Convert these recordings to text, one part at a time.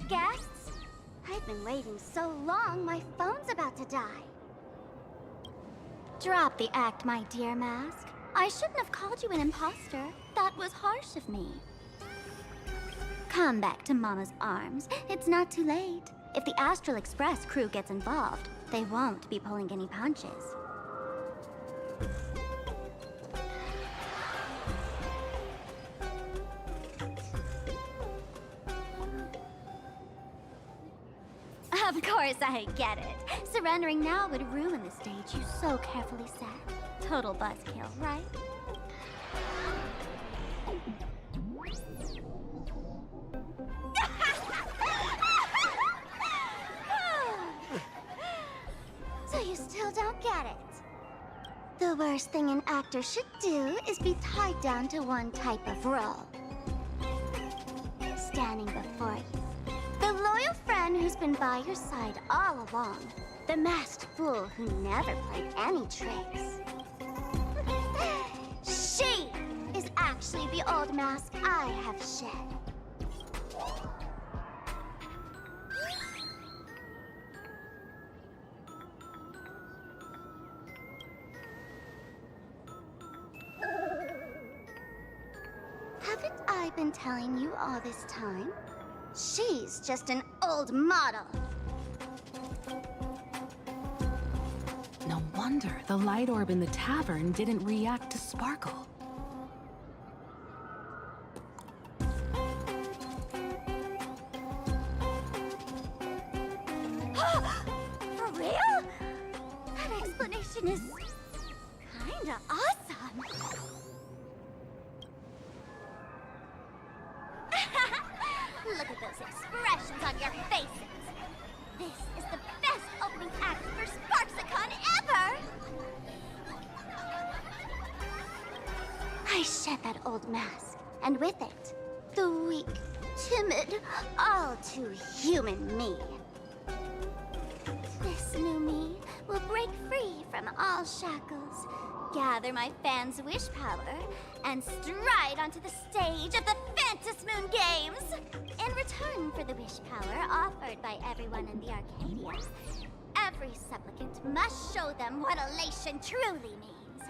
guests? I've been waiting so long, my phone's about to die. Drop the act, my dear Mask. I shouldn't have called you an imposter. That was harsh of me. Come back to Mama's arms. It's not too late. If the Astral Express crew gets involved, they won't be pulling any punches. Of course I get it. Surrendering now would ruin the stage you so carefully set. Total buzzkill, right? So you still don't get it? The worst thing an actor should do is be tied down to one type of role. Standing before you, the loyal friend who's been by your side all along. The masked fool who never played any tricks. She is actually the old mask I have shed. Haven't I been telling you all this time? She's just an old model. No wonder the light orb in the tavern didn't react to sparkle. For real? That explanation is kinda awesome. Look at those expressions on your faces. This is the best opening act for Sparksicon ever! I shed that old mask, and with it, the weak, timid, all too human me. This new me will break free from all shackles, gather my fans' wish power, and stride onto the stage of the Fantasmoon Games! In return for the wish power offered by everyone in the Arcadia, every supplicant must show them what elation truly means.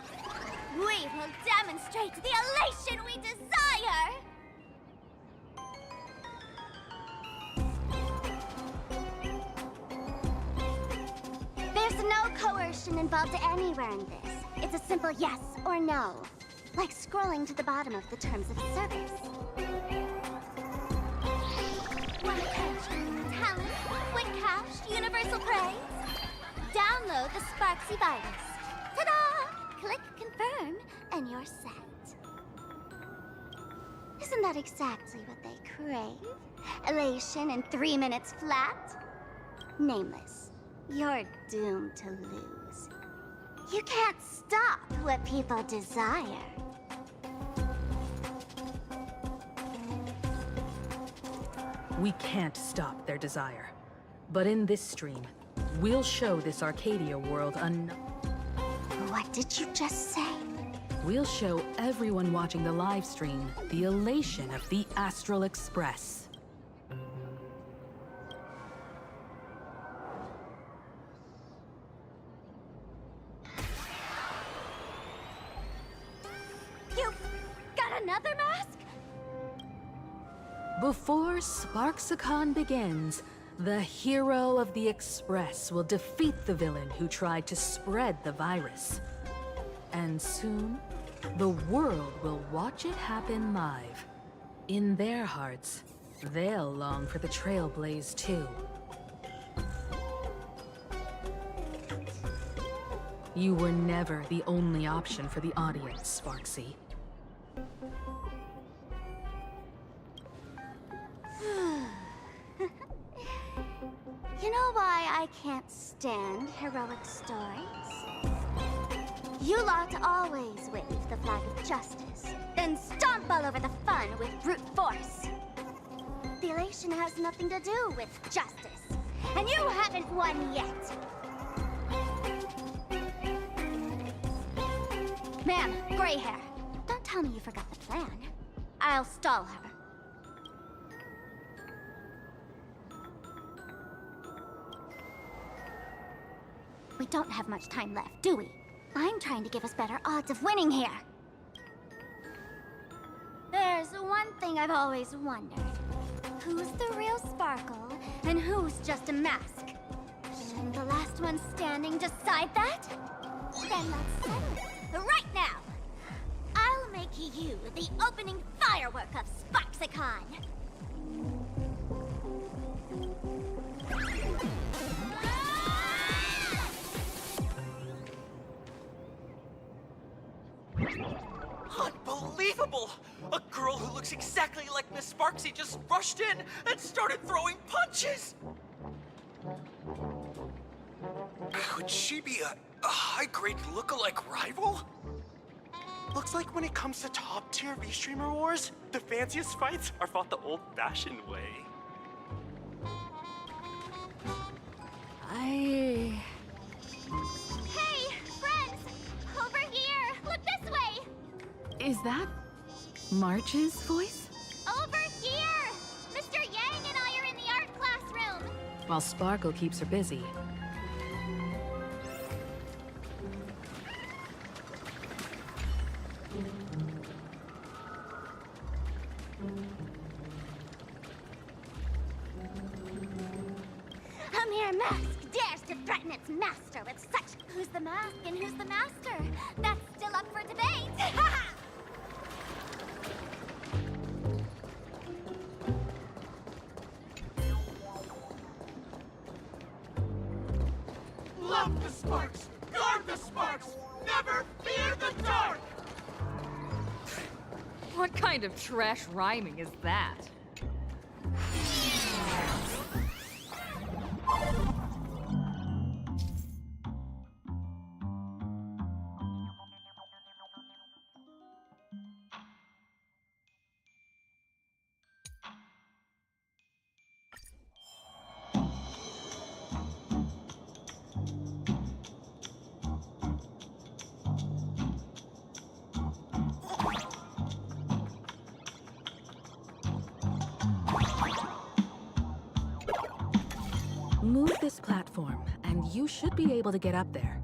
We will demonstrate the elation we desire! There's no coercion involved anywhere in this. It's a simple yes or no, like scrolling to the bottom of the terms of service. Want attention, talent, quick cash, universal praise? Download the Sparksy virus. Ta-da! Click confirm, and you're set. Isn't that exactly what they crave? Elation in 3 minutes flat? Nameless, you're doomed to lose. You can't stop what people desire. We can't stop their desire. But in this stream, we'll show this Arcadia world What did you just say? We'll show everyone watching the live stream the elation of the Astral Express. You got another mask? Before Sparksicon begins, the hero of the Express will defeat the villain who tried to spread the virus. And soon, the world will watch it happen live. In their hearts, they'll long for the Trailblaze too. You were never the only option for the audience, Sparksy. You know why I can't stand heroic stories? You lot always wave the flag of justice, then stomp all over the fun with brute force. The elation has nothing to do with justice, and you haven't won yet. Ma'am, gray hair, don't tell me you forgot the plan. I'll stall her. We don't have much time left, do we? I'm trying to give us better odds of winning here. There's one thing I've always wondered. Who's the real Sparkle, and who's just a mask? Shouldn't the last one standing decide that? Then let's settle it right now. I'll make you the opening firework of Sparksicon. Unbelievable! A girl who looks exactly like Miss Sparksy just rushed in and started throwing punches! Could she be a high-grade lookalike rival? Looks like when it comes to top-tier V-Streamer wars, the fanciest fights are fought the old-fashioned way. Hey, friends! Over here! Look this way! Is that March's voice? Over here! Mr. Yang and I are in the art classroom! While Sparkle keeps her busy. A mere mask dares to threaten its master with such... Who's the mask and who's the master? That's still up for debate! Love the sparks! Guard the sparks! Never fear the dark! What kind of trash rhyming is that? Move this platform, and you should be able to get up there.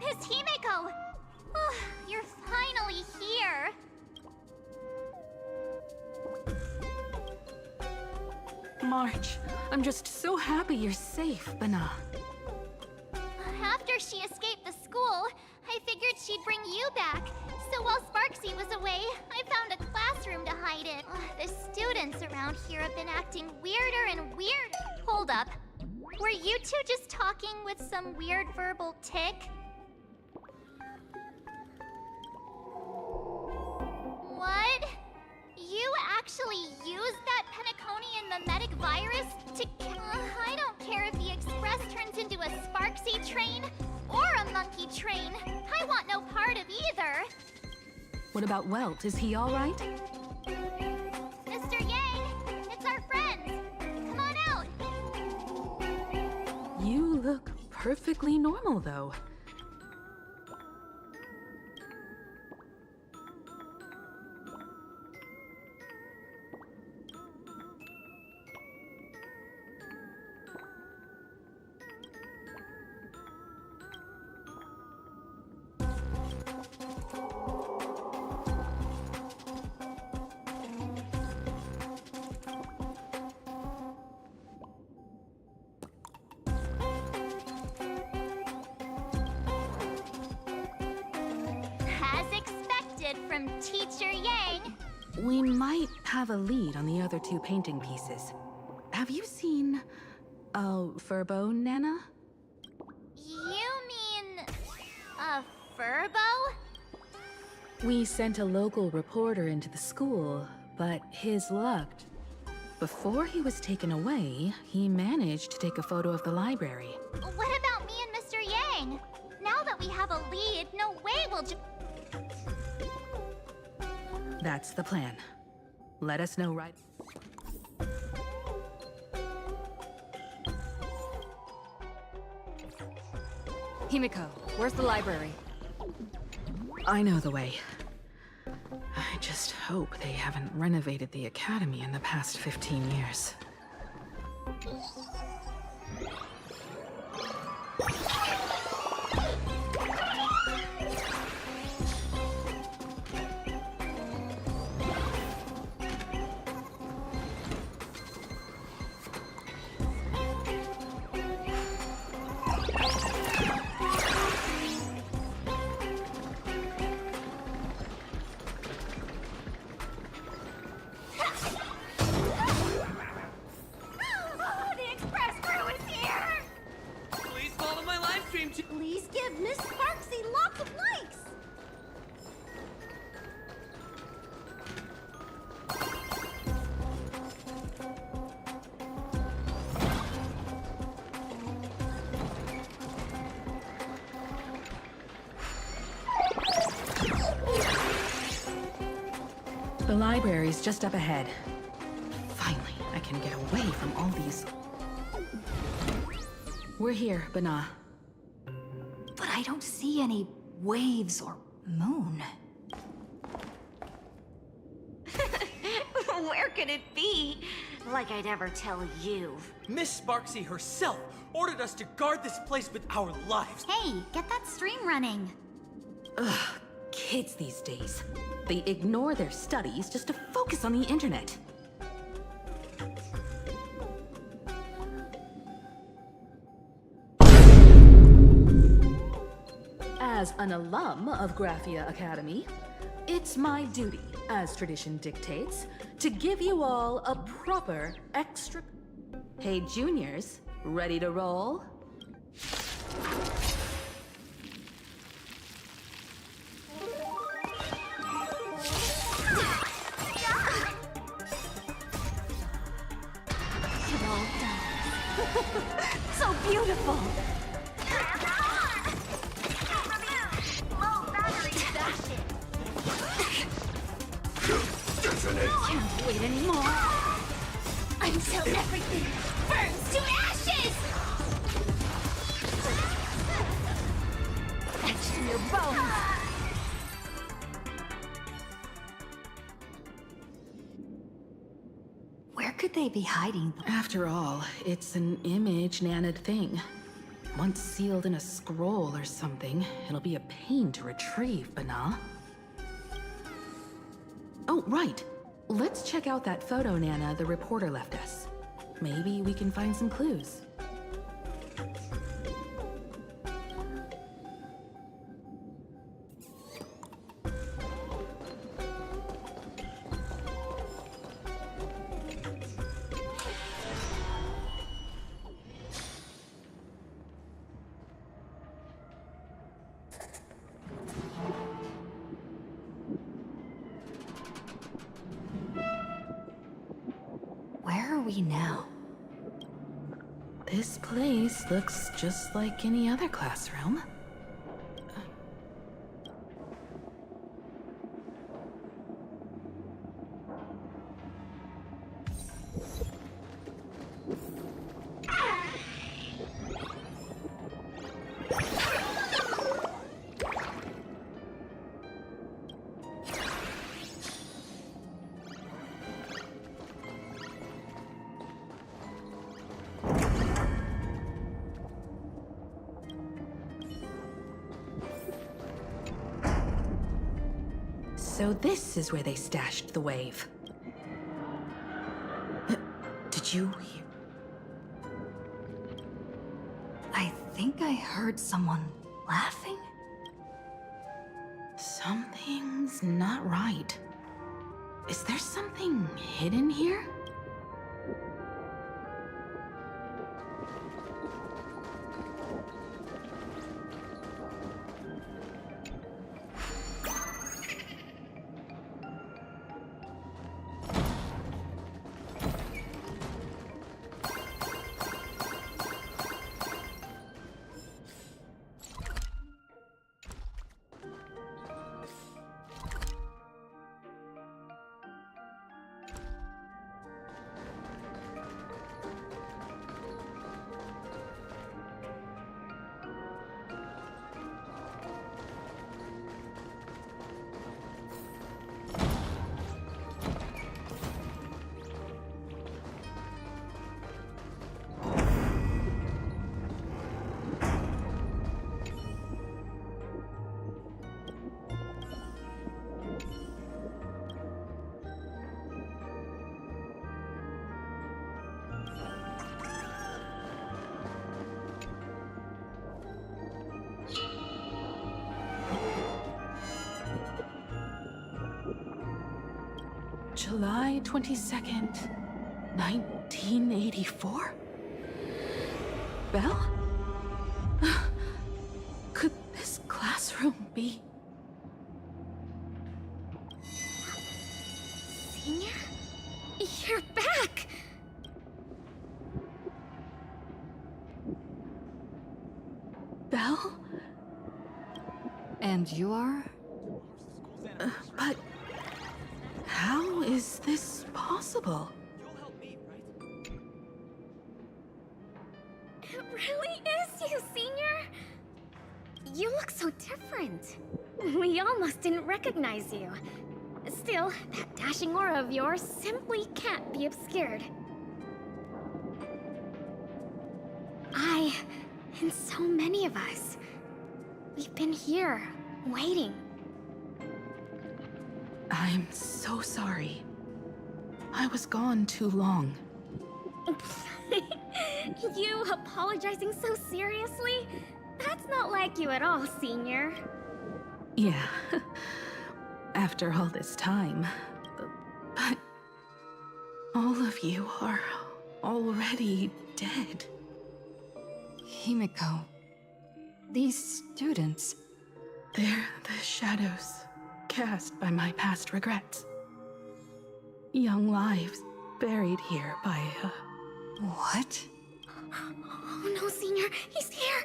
Miss Himeko! Oh, you're finally here! March, I'm just so happy you're safe, Bana. After she escaped the school, I figured she'd bring you back. So while Sparksy was away, I found a classroom to hide in. The students around here have been acting weirder and weirder. Hold up. Were you two just talking with some weird verbal tick? What? You actually used that Penaconian mimetic virus to... I don't care if the Express turns into a Sparksy train or a monkey train. I want no part of either. What about Welt? Is he all right? Mr. Yang, it's our friends. Come on out. You look perfectly normal, though. As expected from Teacher Yang. We might have a lead on the other two painting pieces. Have you seen Furbo, Nana? You mean a furbo? We sent a local reporter into the school, but his luck. Before he was taken away, he managed to take a photo of the library. What about me and Mr. Yang? Now that we have a lead, no way we'll That's the plan. Let us know right... Himiko, where's the library? I know the way. I just hope they haven't renovated the academy in the past 15 years. The express crew is here! Please follow my live stream to... Please give Miss Sparksy lots of likes! The library's just up ahead. Finally, I can get away from all these... We're here, Bana. But I don't see any waves or moon. Where could it be? Like I'd ever tell you. Miss Sparksy herself ordered us to guard this place with our lives. Hey, get that stream running. Kids these days. They ignore their studies just to focus on the internet. As an alum of Graphia Academy, it's my duty, as tradition dictates, to give you all a proper extra... Hey, juniors, ready to roll? So beautiful. Low battery fashion. Can't wait anymore. Until everything burns to ashes! Etched in your bones. Where could they be hiding them? After all, it's an image Nana'd thing. Once sealed in a scroll or something, it'll be a pain to retrieve, Bana. Oh, right. Let's check out that photo Nana the reporter left us. Maybe we can find some clues. Where are we now? This place looks just like any other classroom. So this is where they stashed the wave. Did you hear? I think I heard someone laughing. Something's not right. Is there something hidden here? July 22nd, 1984? Belle? Could this classroom be... Senior? You're back! Belle? And you are? But... how is this possible? You'll help me, right? It really is you, Senior! You look so different. We almost didn't recognize you. Still, that dashing aura of yours simply can't be obscured. I, and so many of us, we've been here, waiting. I'm so sorry. I was gone too long. You apologizing so seriously? That's not like you at all, Senior. Yeah. After all this time. But... all of you are already dead. Himiko. These students. They're the shadows cast by my past regrets. Young lives buried here by What? Oh no, Senior, he's here!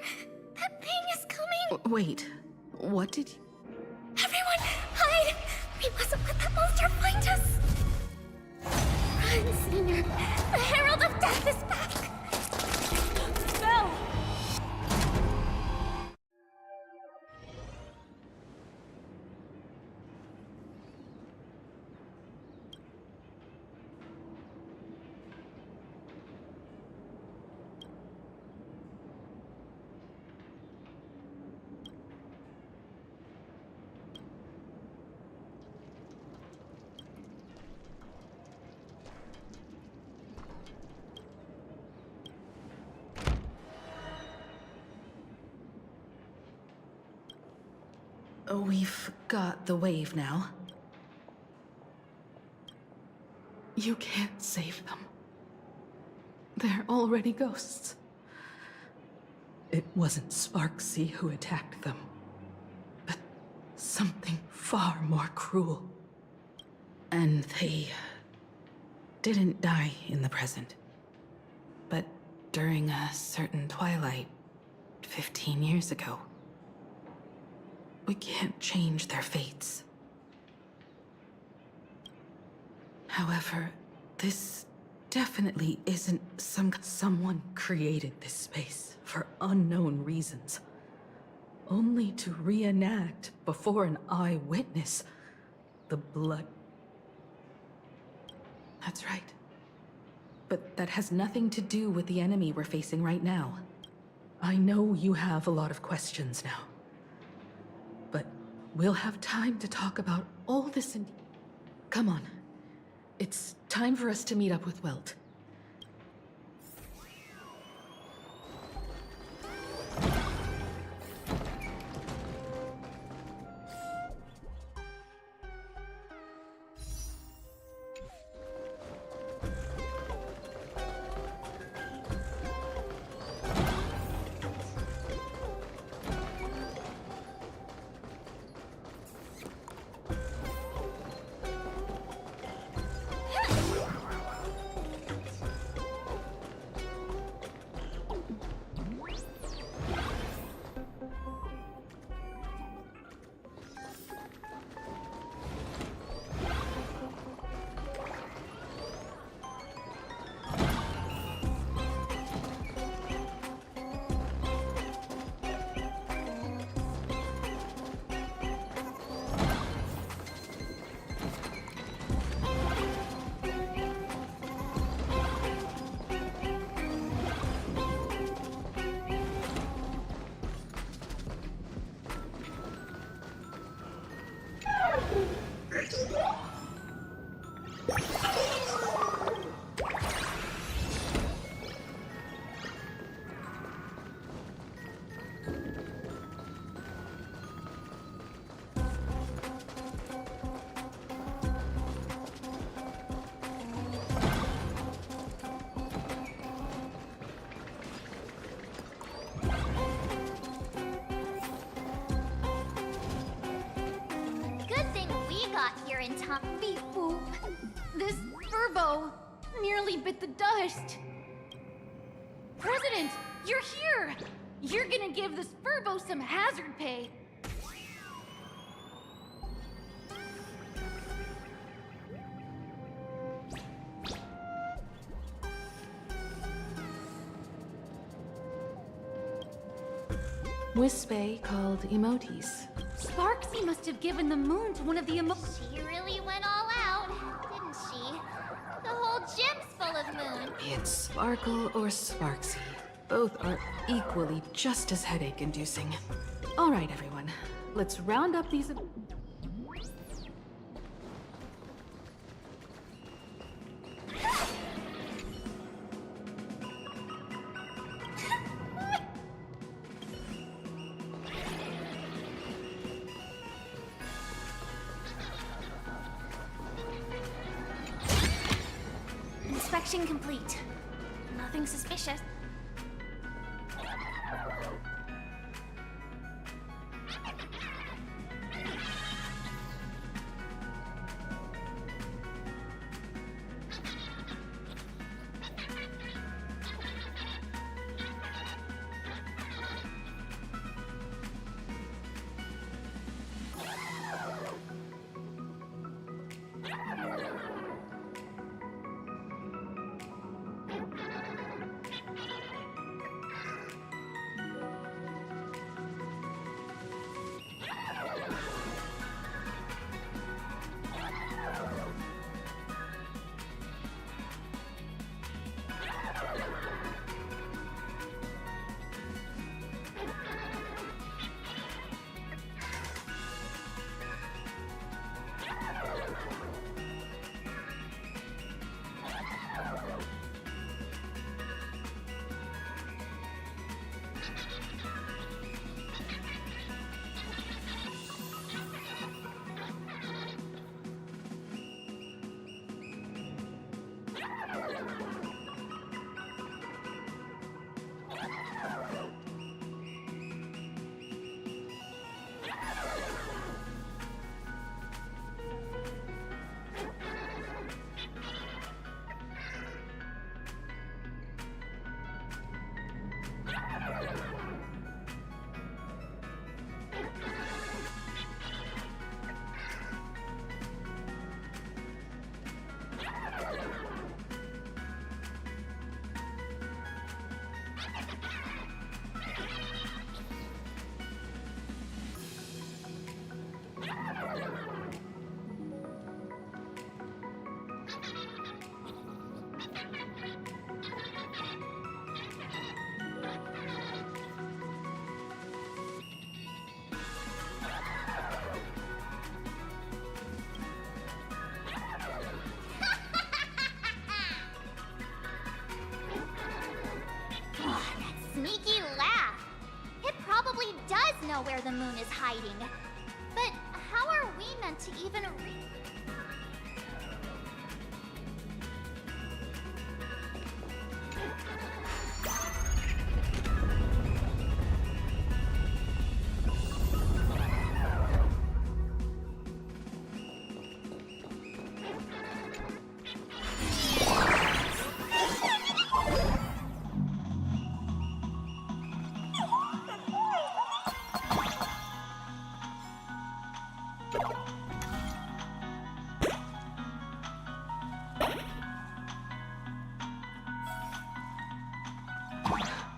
That thing is coming! Wait, what did you... Everyone, hide! We mustn't let that monster find us! Run, Senior! The Herald of Death is back! Belle! We've got the wave now. You can't save them. They're already ghosts. It wasn't Sparksy who attacked them, but something far more cruel. And they didn't die in the present, but during a certain twilight 15 years ago. We can't change their fates. However, this definitely isn't someone created this space for unknown reasons. Only to reenact before an eyewitness the blood. That's right. But that has nothing to do with the enemy we're facing right now. I know you have a lot of questions now. But we'll have time to talk about all this in... Come on. It's time for us to meet up with Welt. Good thing we got here in time. Beep boop. This furbo nearly bit the dust. President, you're here! You're gonna give this furbo some hazard pay. Wispe called emotes. Sparksy must have given the moon to one of the She really went all out, didn't she? The whole gym's full of moon. Be it Sparkle or Sparksy, both are equally just as headache-inducing. All right, everyone. Let's round up these... Inspection complete. Nothing suspicious. sneaky laugh. It probably does know where the moon is hiding. But how are we meant to even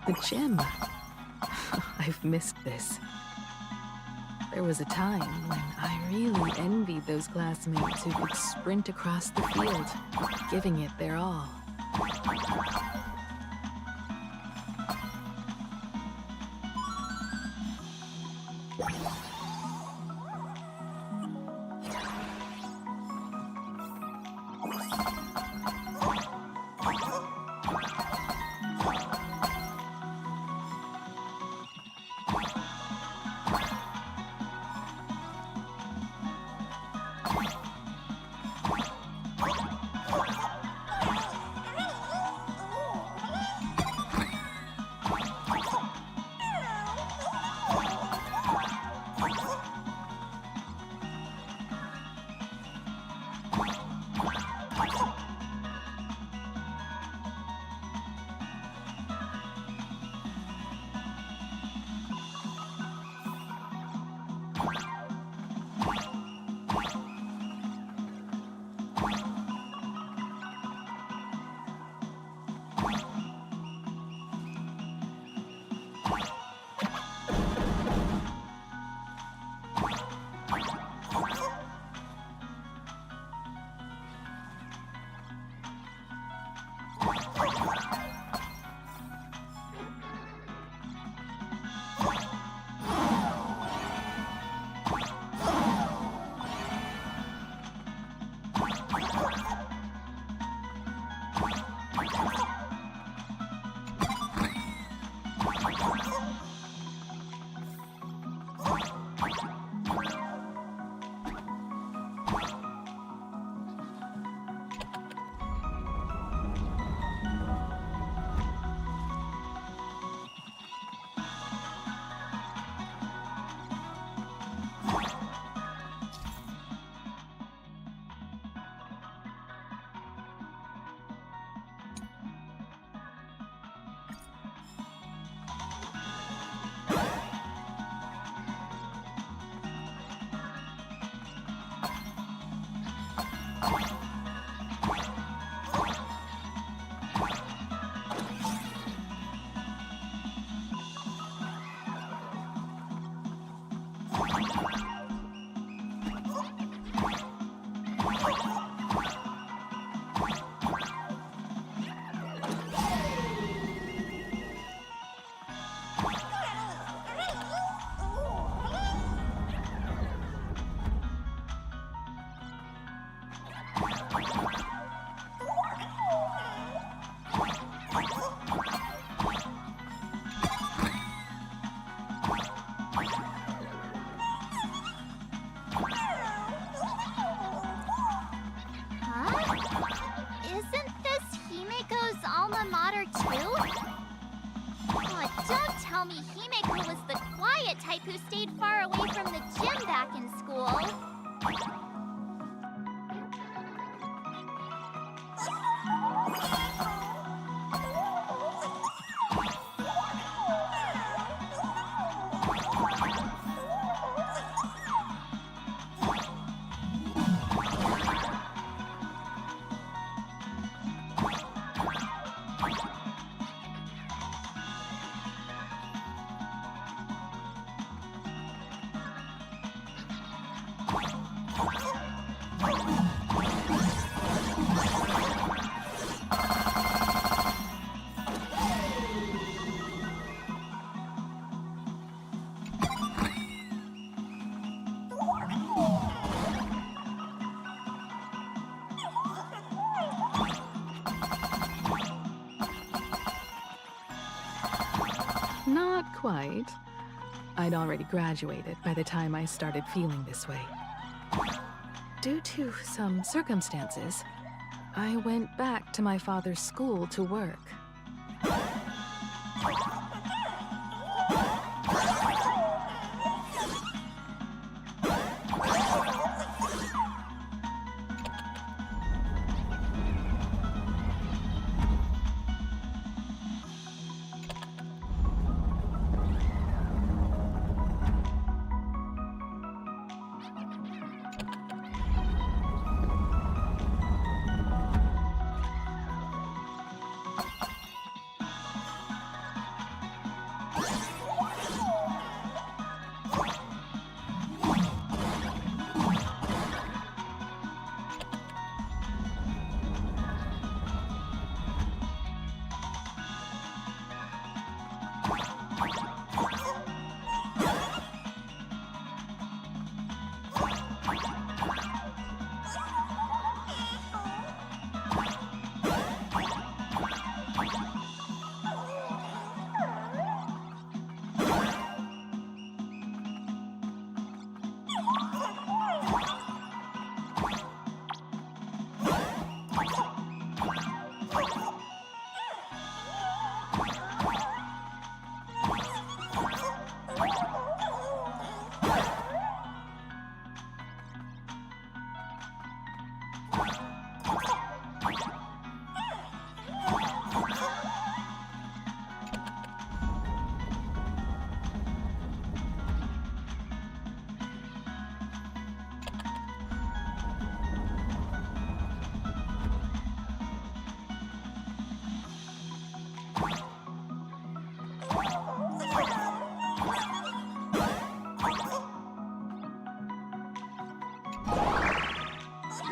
The gym. I've missed this. There was a time when I really envied those classmates who could sprint across the field, giving it their all. who stayed far away from the gym back in school. Not quite. I'd already graduated by the time I started feeling this way. Due to some circumstances, I went back to my father's school to work.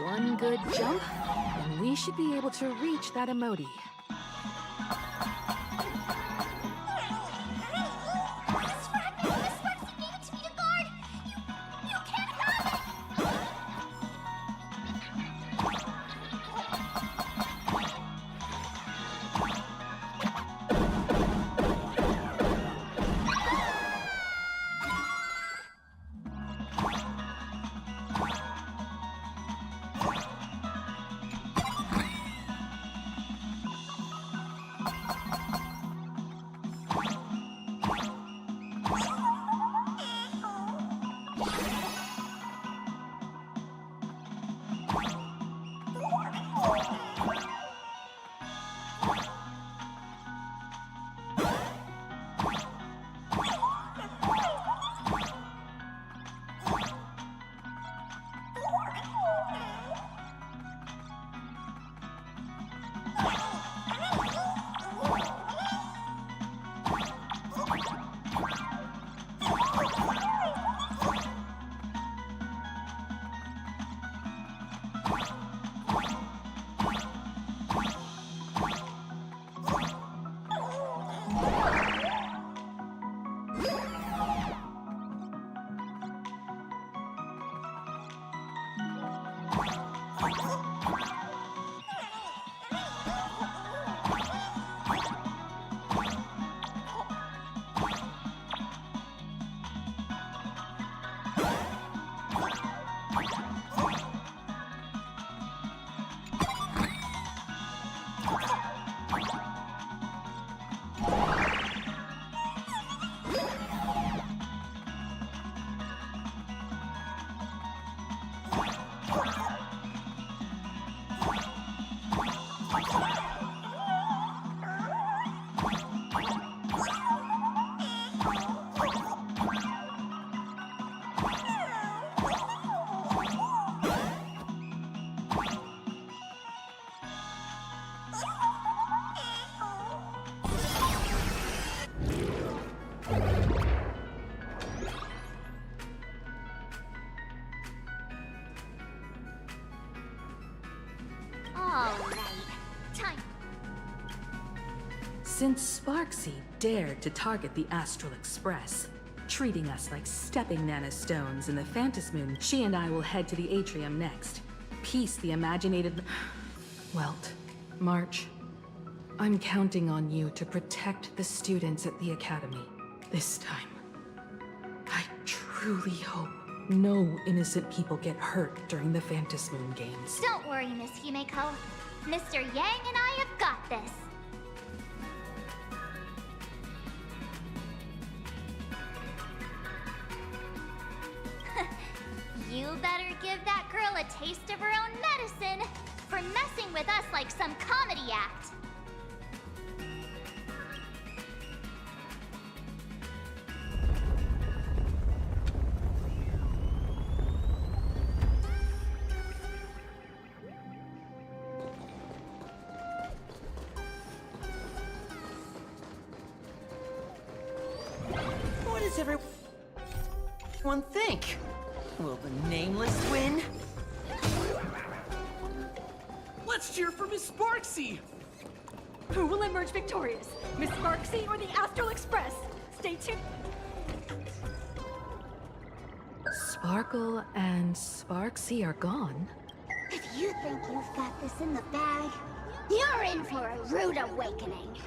One good jump, and we should be able to reach that emoji. This fragment, Miss Sparksy gave it to me to guard. You can't have it. Since Sparksy dared to target the Astral Express, treating us like stepping nanostones in the Phantasmoon, she and I will head to the atrium next. Piece the imaginated... Welt, March. I'm counting on you to protect the students at the Academy. This time. I truly hope no innocent people get hurt during the Phantasmoon Games. Don't worry, Miss Himeko. Mr. Yang and I have got this. You better give that girl a taste of her own medicine for messing with us like some comedy act. What does everyone think? Will the Nameless win? Let's cheer for Miss Sparksy! Who will emerge victorious? Miss Sparksy or the Astral Express? Stay tuned. Sparkle and Sparksy are gone. If you think you've got this in the bag, you're in for a rude awakening.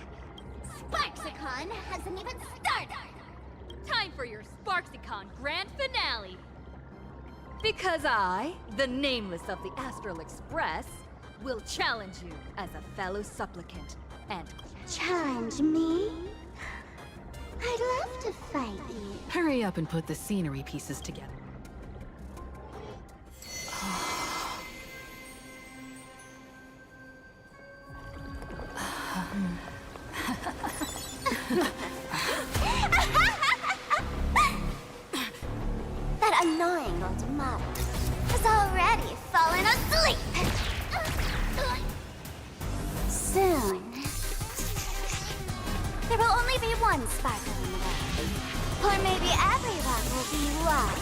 Sparksicon hasn't even started! Time for your Sparksicon grand finale. Because I, the Nameless of the Astral Express, will challenge you as a fellow supplicant and... Challenge me? I'd love to fight you. Hurry up and put the scenery pieces together. That annoying old model has already fallen asleep. Soon, there will only be one sparkle in the world. Or maybe everyone will be one.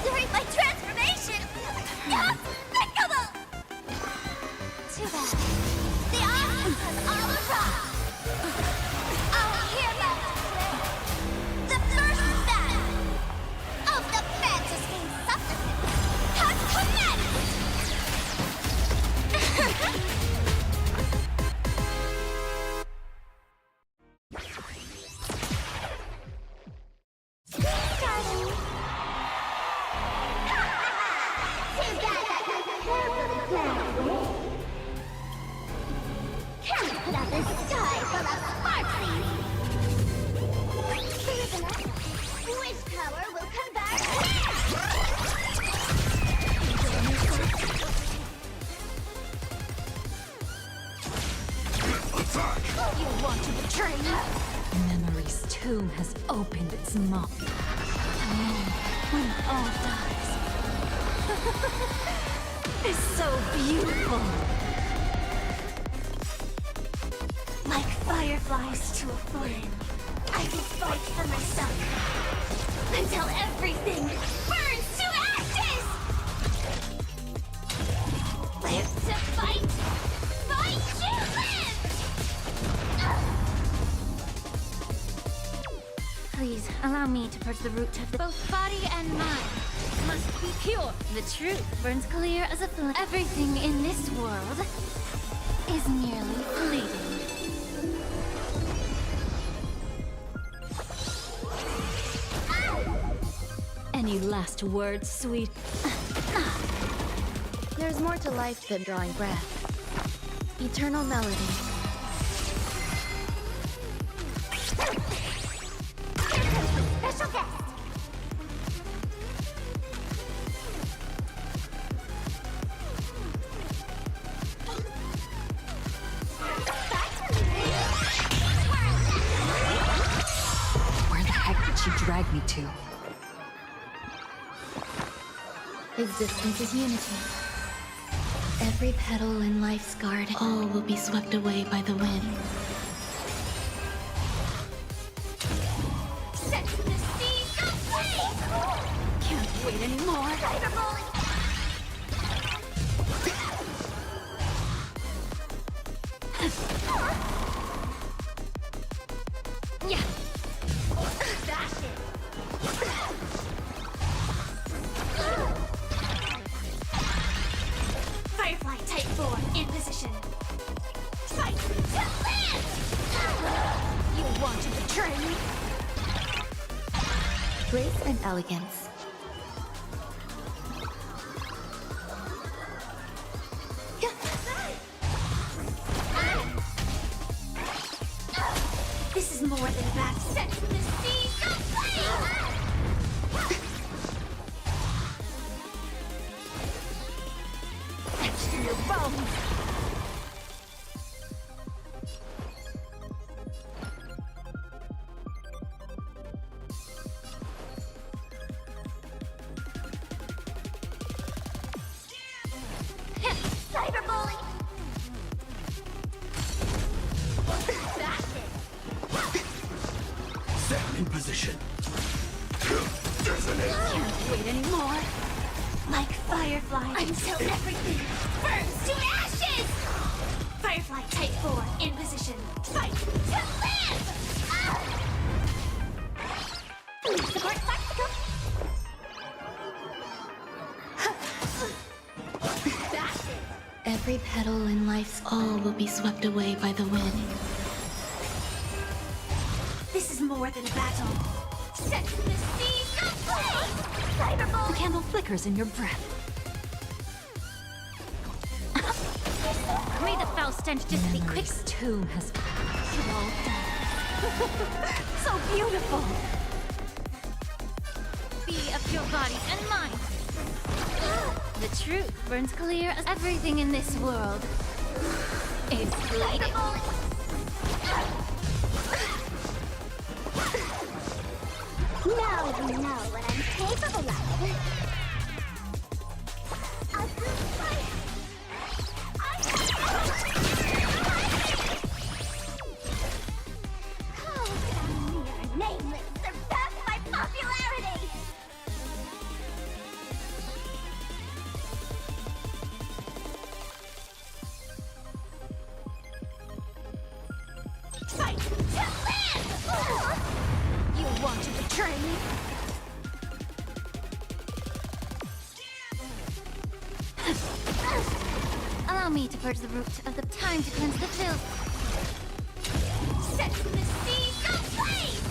During my transformation! Despicable! Too bad. The audience has all arrived. Our hero today, the first battle of the Phantasmoon Supplicant has commenced! Starting. Carefully planned. Can't put up this sky full of sparksy! Believe in us, wish power will come back You want to betray me? Memory's tomb has opened its mouth. The moment when all dies. It's so beautiful. Like fireflies to a flame, I will fight for myself until everything burns to ashes! Live to fight! Fight to live! Please, allow me to purge the root of the... Both body and mind must be pure. The truth burns clear as a flame. Everything in this world is merely fleeting. Any last words, sweet? There's more to life than drawing breath. Eternal melody. Here comes the special guest! Where the heck did she drag me to? Existence is unity. Every petal in life's garden, all will be swept away by the wind. Set the seas aflame! Can't wait anymore. Firefly Type 4 in position. Fight to live! You want to betray me? Grace and elegance. This is more than that. Set the seas aflame! Etched in your bones! Cyberbully! Set in position. Can't wait anymore. Like fireflies until everything burns to ashes! Firefly Type 4 in position. Fight to live! Support Plaxico! Every petal in life's all will be swept away by the wind. This is more than a battle. Set the seas aflame! The Cyberbully! candle flickers in your breath. May the foul stench just be quick. Memory's tomb has Well done. So beautiful! Be of your body and mind. The truth burns clear as everything in this world is bleeding. Now you know what I'm capable of. A good fight! You're nameless! Surpass my popularity! Fight to live! You want to betray me? Allow me to purge the root of the time to cleanse the filth. Set the seas aflame!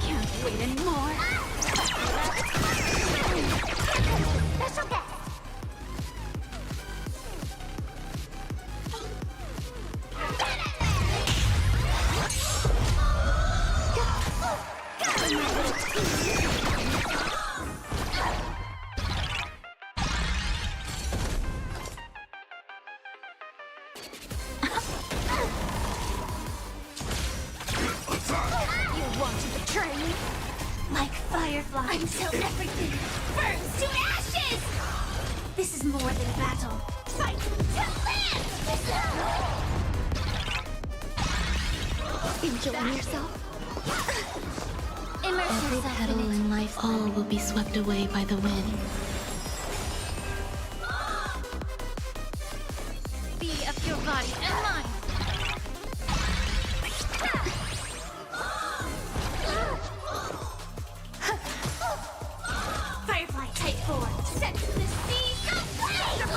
Can't wait anymore. Special guest! You want to betray me? Like fireflies until everything burns to ashes! This is more than a battle. Fight to live! Enjoying yourself? Immerse Every yourself petal in it. in life all will be swept away by the wind. Be of your body and mind. Firefly Type 4, set the seas aflame!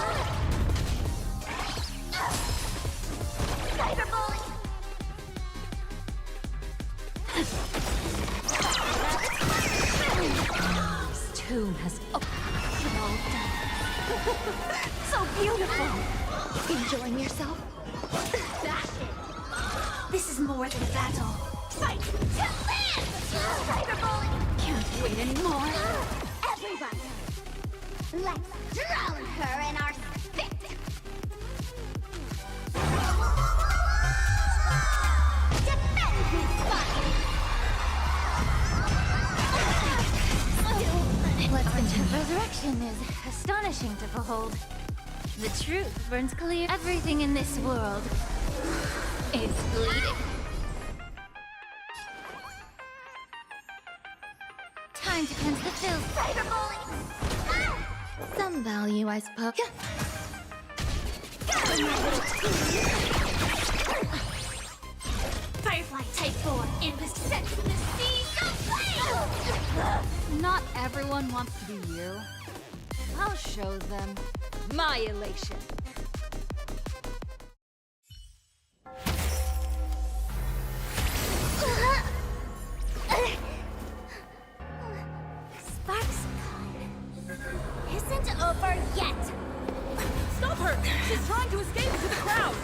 Cyberbully! This tomb has Well done. So beautiful! Enjoying yourself? This is more than a battle. Fight to live! Cyberbully! Can't wait anymore. Everyone! Let's drown her in our spit! Defend me, Spotty! Blood's resurrection is astonishing to behold. The truth burns clear. Everything in this world is bleeding. Time to cleanse the filth. Cyberbully! Some value, I suppose. Firefly Type 4 in the set the seas aflame! Not everyone wants to be you. I'll show them my elation. She's trying to escape into the crowd!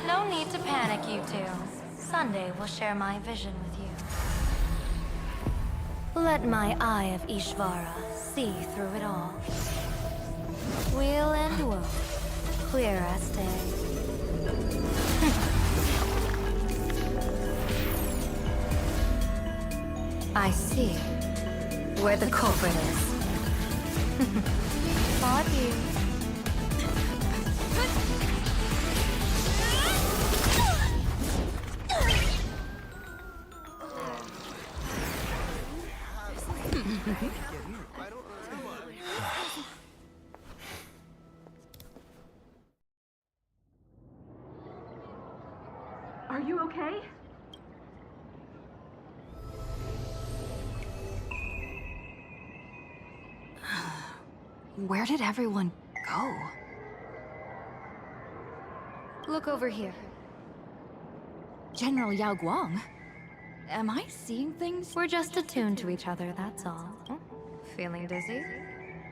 No need to panic, you two. Sunday will share my vision with you. Let my eye of Ishvara see through it all. Weal and woe, clear as day. I see where the culprit is. Fought you. Are you okay? Where did everyone go? Look over here. General Yao Guang? Am I seeing things? We're just attuned to each other, that's all. Feeling dizzy?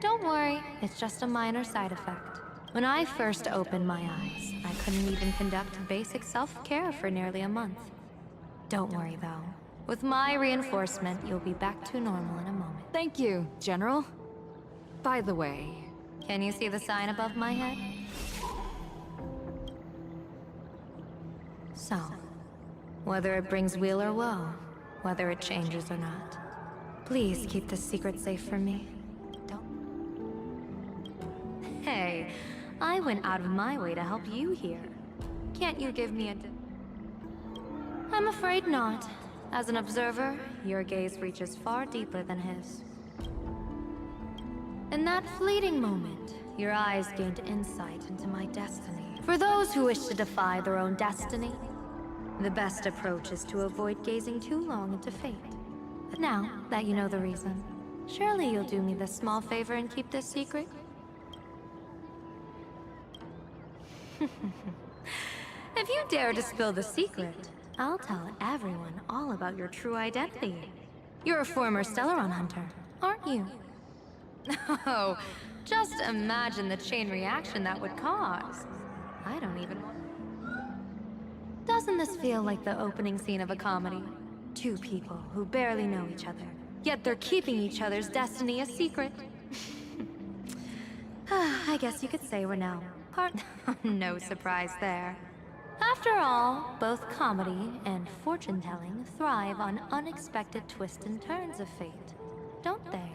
Don't worry, it's just a minor side effect. When I first opened my eyes, I couldn't even conduct basic self-care for nearly a month. Don't worry, though. With my reinforcement, you'll be back to normal in a moment. Thank you, General. By the way, Can you see the sign above my head? So, whether it brings weal or woe, whether it changes or not, please keep this secret safe from me. Don't. Hey, I went out of my way to help you here. Can't you give me a I'm afraid not. As an observer, your gaze reaches far deeper than his. In that fleeting moment, your eyes gained insight into my destiny. For those who wish to defy their own destiny, the best approach is to avoid gazing too long into fate. But now that you know the reason, surely you'll do me this small favor and keep this secret? If you dare to spill the secret, I'll tell everyone all about your true identity. You're a former Stellaron hunter, aren't you? Oh, just imagine the chain reaction that would cause. I don't even want... Doesn't this feel like the opening scene of a comedy? Two people who barely know each other, yet they're keeping each other's destiny a secret. I guess you could say we're now part... No surprise there. After all, both comedy and fortune-telling thrive on unexpected twists and turns of fate, don't they?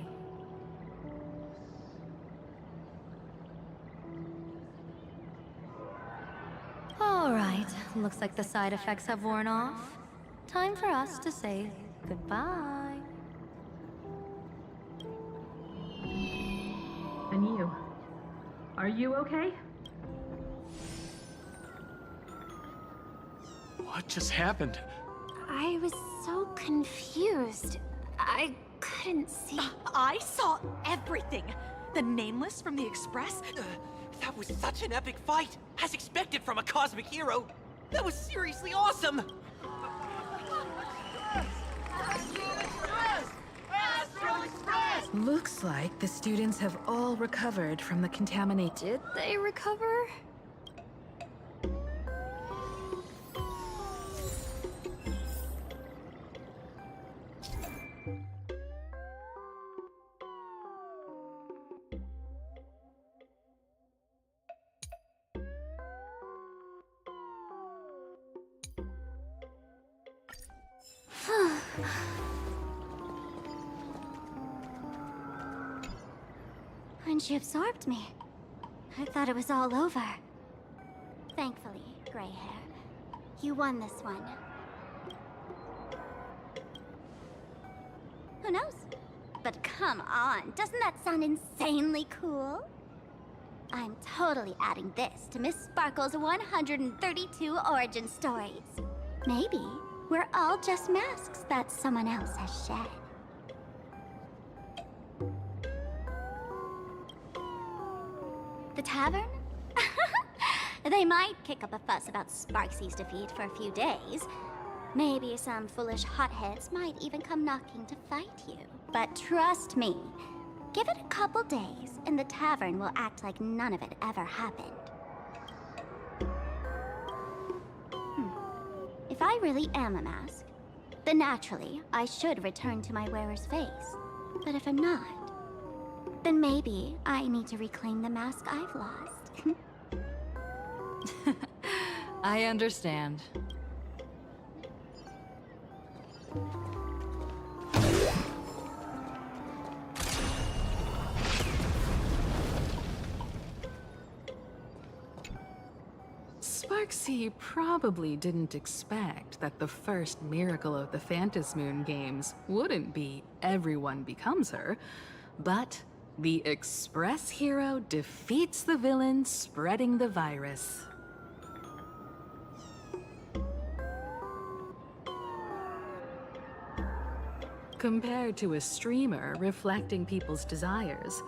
All right, looks like the side effects have worn off. Time for us to say goodbye. And you? Are you okay? What just happened? I was so confused. I couldn't see. I saw everything! The Nameless from the Express? That was such an epic fight! As expected from a cosmic hero! That was seriously awesome! Looks like the students have all recovered from the contamination. Did they recover? When she absorbed me, I thought it was all over. Thankfully, gray hair, you won this one. Who knows? But come on, doesn't that sound insanely cool? I'm totally adding this to Miss Sparkle's 132 origin stories. Maybe we're all just masks that someone else has shed. The tavern? They might kick up a fuss about Sparksy's defeat for a few days. Maybe some foolish hotheads might even come knocking to fight you. But trust me, give it a couple days and the tavern will act like none of it ever happened. If I really am a mask, then naturally I should return to my wearer's face. But if I'm not, then maybe I need to reclaim the mask I've lost. I understand. Sparksy probably didn't expect that the first miracle of the Phantasmoon games wouldn't be everyone becomes her, but the Express hero defeats the villain spreading the virus. Compared to a streamer reflecting people's desires,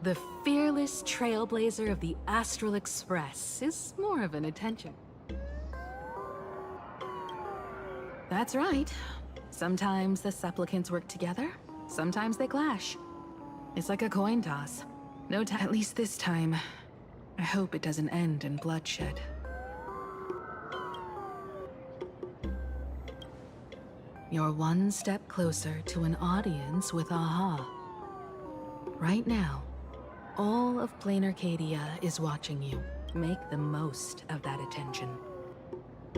the fearless trailblazer of the Astral Express is more of an attention. That's right. Sometimes the supplicants work together, sometimes they clash. It's like a coin toss. At least this time, I hope it doesn't end in bloodshed. You're one step closer to an audience with Aha. Right now, all of Plain Arcadia is watching you. Make the most of that attention.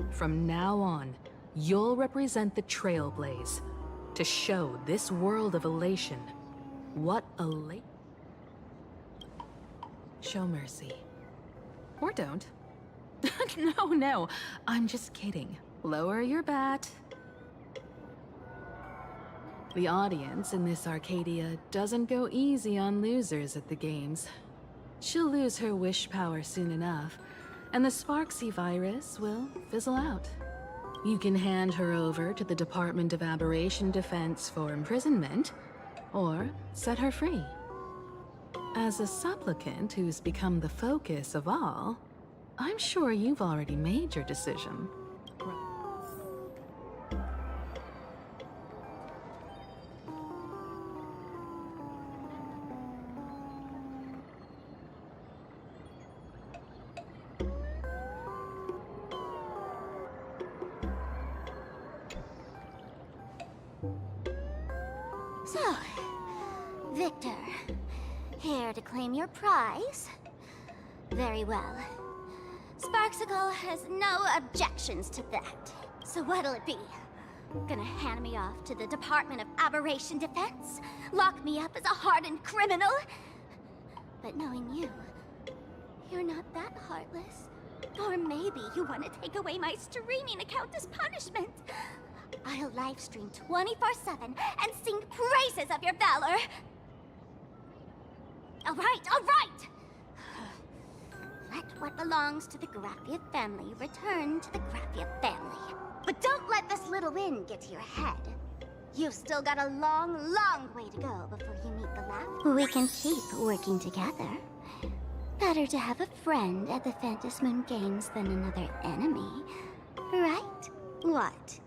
From now on, you'll represent the Trailblaze to show this world of elation what show mercy. Or don't. No, I'm just kidding. Lower your bat. The audience in this Arcadia doesn't go easy on losers at the games. She'll lose her wish power soon enough, and the Sparksy virus will fizzle out. You can hand her over to the Department of Aberration Defense for imprisonment, or set her free. As a supplicant who's become the focus of all, I'm sure you've already made your decision. So, Victor, here to claim your prize? Very well. Sparksicle has no objections to that. So what'll it be? Gonna hand me off to the Department of Aberration Defense? Lock me up as a hardened criminal? But knowing you, you're not that heartless. Or maybe you want to take away my streaming account as punishment. I'll livestream 24/7 and sing praises of your valor. All right! Let what belongs to the Graffia family return to the Graffia family. But don't let this little win get to your head. You've still got a long, long way to go before you meet the laugh. We can keep working together. Better to have a friend at the Phantasmoon Games than another enemy, right? What?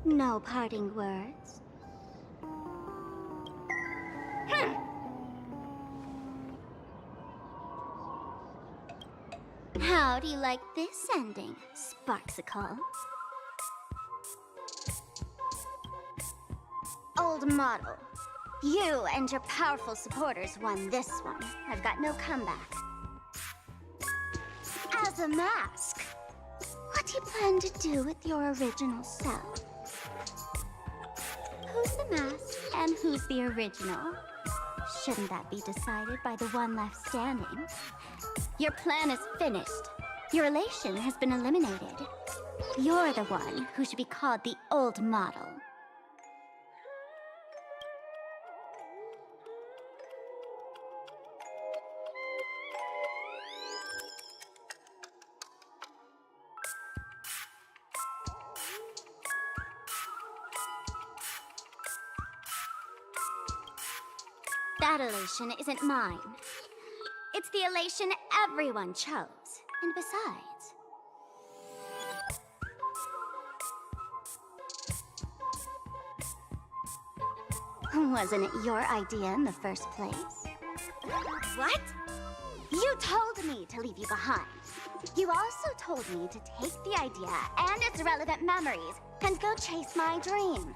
No parting words? How do you like this ending, Sparksicle? Old model. You and your powerful supporters won this one. I've got no comeback. As a mask, what do you plan to do with your original self? Who's the mask and who's the original? Shouldn't that be decided by the one left standing? Your plan is finished. Your relation has been eliminated. You're the one who should be called the old model. That elation isn't mine. It's the elation everyone chose. And besides, wasn't it your idea in the first place? What? You told me to leave you behind. You also told me to take the idea and its relevant memories and go chase my dream.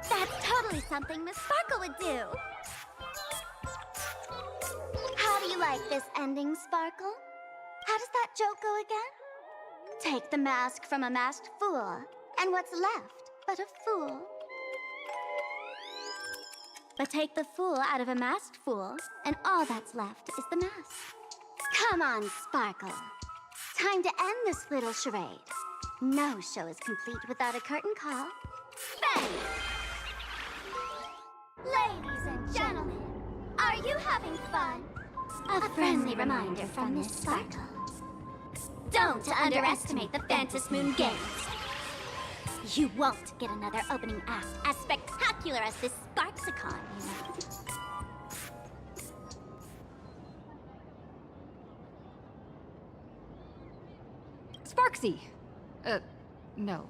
That's totally something Miss Sparkle would do. How do you like this ending, Sparkle? How does that joke go again? Take the mask from a masked fool, and what's left but a fool? But take the fool out of a masked fool, and all that's left is the mask. Come on, Sparkle. Time to end this little charade. No show is complete without a curtain call. Bang! Ladies and gentlemen, are you having fun? A friendly reminder from Miss Sparkle. Don't underestimate the Fantasy Moon Games. You won't get another opening act as spectacular as this Sparksicon, you know. Sparksy! No.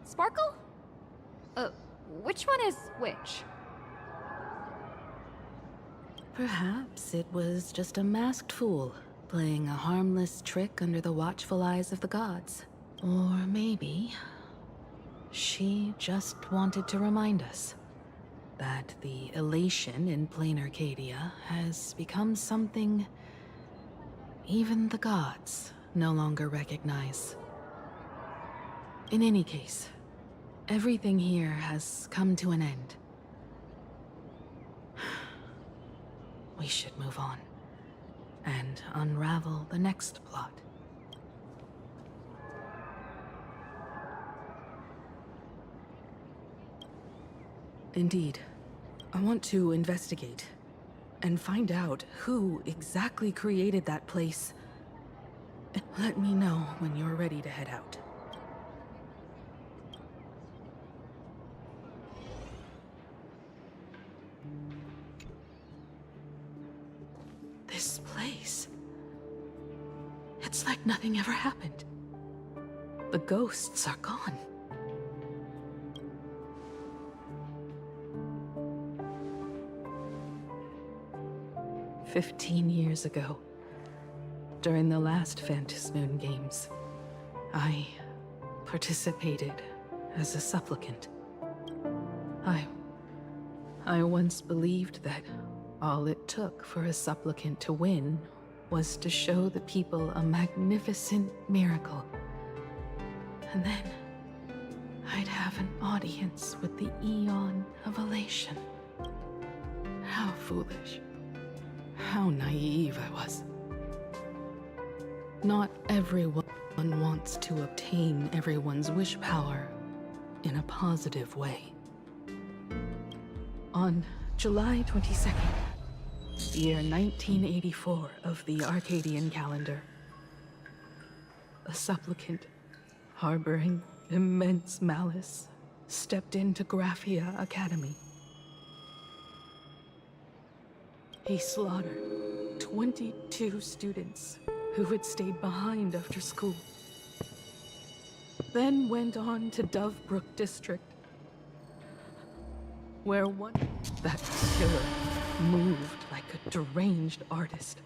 Sparkle? Which one is which? Perhaps it was just a masked fool, playing a harmless trick under the watchful eyes of the gods. Or maybe she just wanted to remind us that the elation in plain Arcadia has become something even the gods no longer recognize. In any case, everything here has come to an end. We should move on and unravel the next plot. Indeed, I want to investigate and find out who exactly created that place. Let me know when you're ready to head out. This place... it's like nothing ever happened. The ghosts are gone. "15 years ago, during the last Fantasy Moon Games, I participated as a supplicant. I once believed that all it took for a supplicant to win was to show the people a magnificent miracle. And then I'd have an audience with the Eon of Elation. How foolish. How naive I was. Not everyone wants to obtain everyone's wish power in a positive way. On July 22nd, the year 1984 of the Arcadian calendar, a supplicant harboring immense malice stepped into Graphia Academy. He slaughtered 22 students who had stayed behind after school. Then went on to Dovebrook District, where that killer moved like a deranged artist,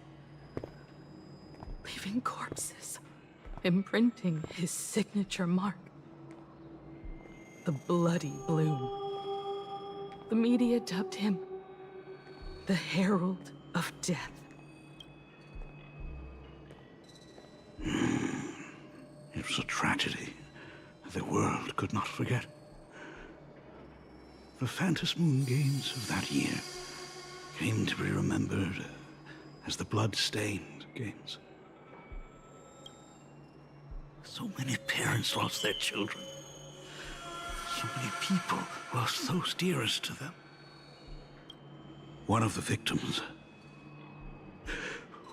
leaving corpses, imprinting his signature mark. The Bloody Bloom. The media dubbed him the Herald of Death. It was a tragedy the world could not forget. The Fantasy Moon Games of that year came to be remembered as the Blood-Stained Games. So many parents lost their children. So many people lost those dearest to them. One of the victims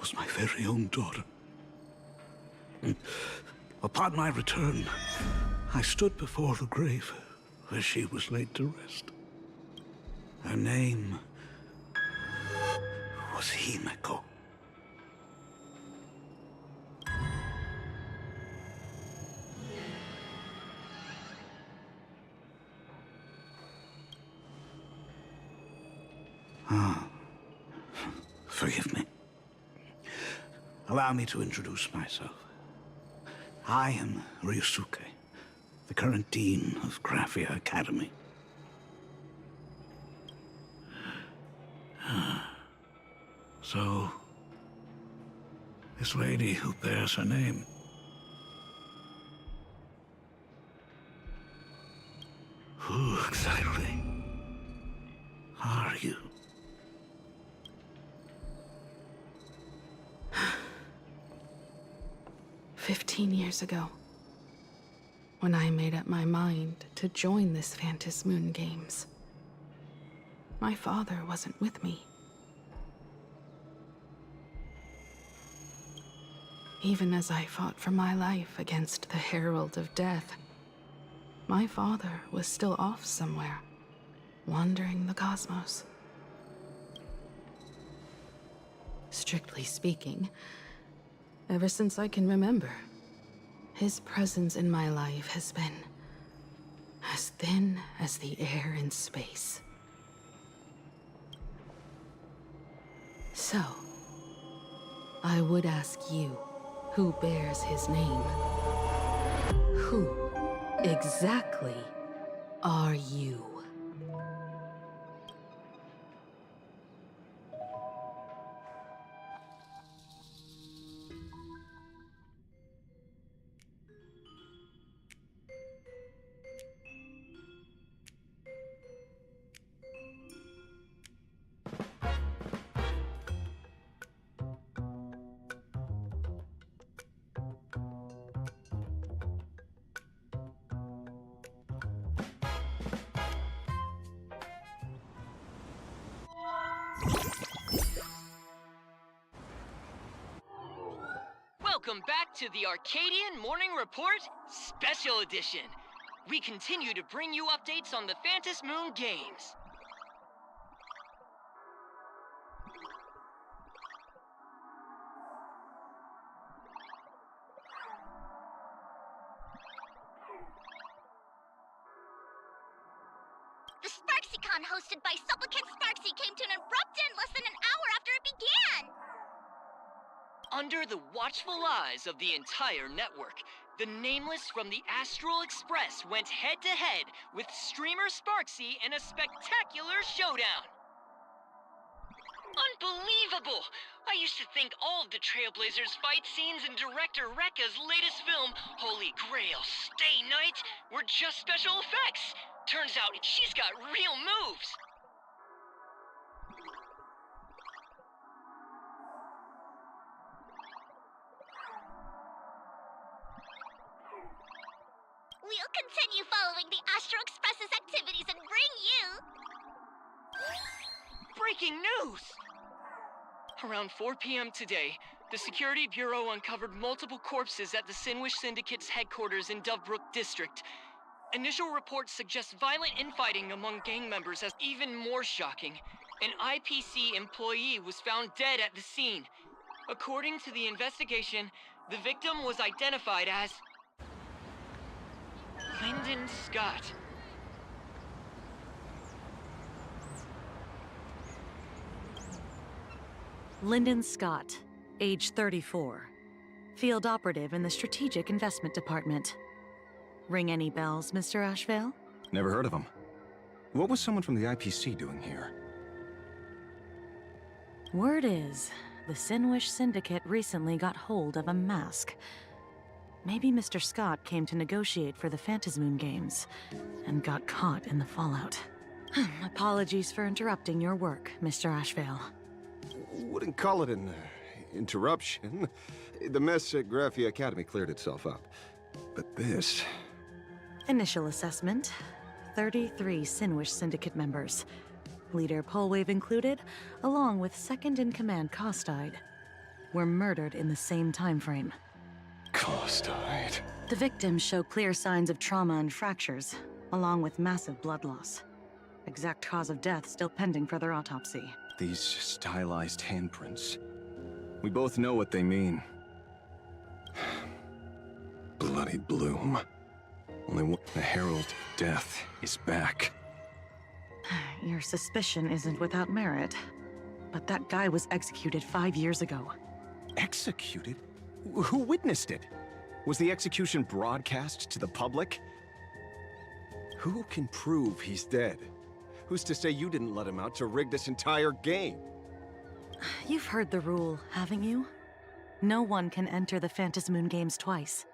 was my very own daughter. Upon my return, I stood before the grave where she was laid to rest. Her name was Himeko. Forgive me. Allow me to introduce myself. I am Ryusuke, the current dean of Graphia Academy. So, this lady who bears her name. Who exactly are you? 15 years ago, when I made up my mind to join this Phantom Moon Games, my father wasn't with me. Even as I fought for my life against the Herald of Death, my father was still off somewhere, wandering the cosmos. Strictly speaking, ever since I can remember, his presence in my life has been as thin as the air in space. So, I would ask you, who bears his name? Who exactly are you? Welcome back to the Arcadian Morning Report Special Edition. We continue to bring you updates on the Phantom Moon Games. The SparksyCon hosted by Supplicant Sparksy came to an abrupt end less than an hour after it began! Under the watchful eyes of the entire network, the Nameless from the Astral Express went head-to-head with streamer Sparksy in a spectacular showdown. Unbelievable! I used to think all of the Trailblazers' fight scenes in director Rekka's latest film, Holy Grail Stay Night, were just special effects. Turns out she's got real moves. We'll continue following the Astro Express's activities and bring you... Breaking news! Around 4 p.m. today, the Security Bureau uncovered multiple corpses at the Sinwish Syndicate's headquarters in Dovebrook District. Initial reports suggest violent infighting among gang members as even more shocking. An IPC employee was found dead at the scene. According to the investigation, the victim was identified as Lyndon Scott. Lyndon Scott, age 34. Field operative in the Strategic Investment Department. Ring any bells, Mr. Ashvale? Never heard of him. What was someone from the IPC doing here? Word is, the Sinwish Syndicate recently got hold of a mask. Maybe Mr. Scott came to negotiate for the Phantom Moon Games, and got caught in the fallout. Apologies for interrupting your work, Mr. Ashvale. Wouldn't call it an interruption. The mess at Graphia Academy cleared itself up. But this... Initial assessment, 33 Sinwish Syndicate members. Leader Polwave included, along with second-in-command Costide, were murdered in the same time frame. Costide. The victims show clear signs of trauma and fractures, along with massive blood loss. Exact cause of death still pending further autopsy. these stylized handprints. We both know what they mean. Bloody Bloom. Only one, the Herald of Death is back. Your suspicion isn't without merit. But that guy was executed 5 years ago. Executed? Who witnessed it? Was the execution broadcast to the public? Who can prove he's dead? Who's to say you didn't let him out to rig this entire game? You've heard the rule, haven't you? No one can enter the Phantasmoon Games twice.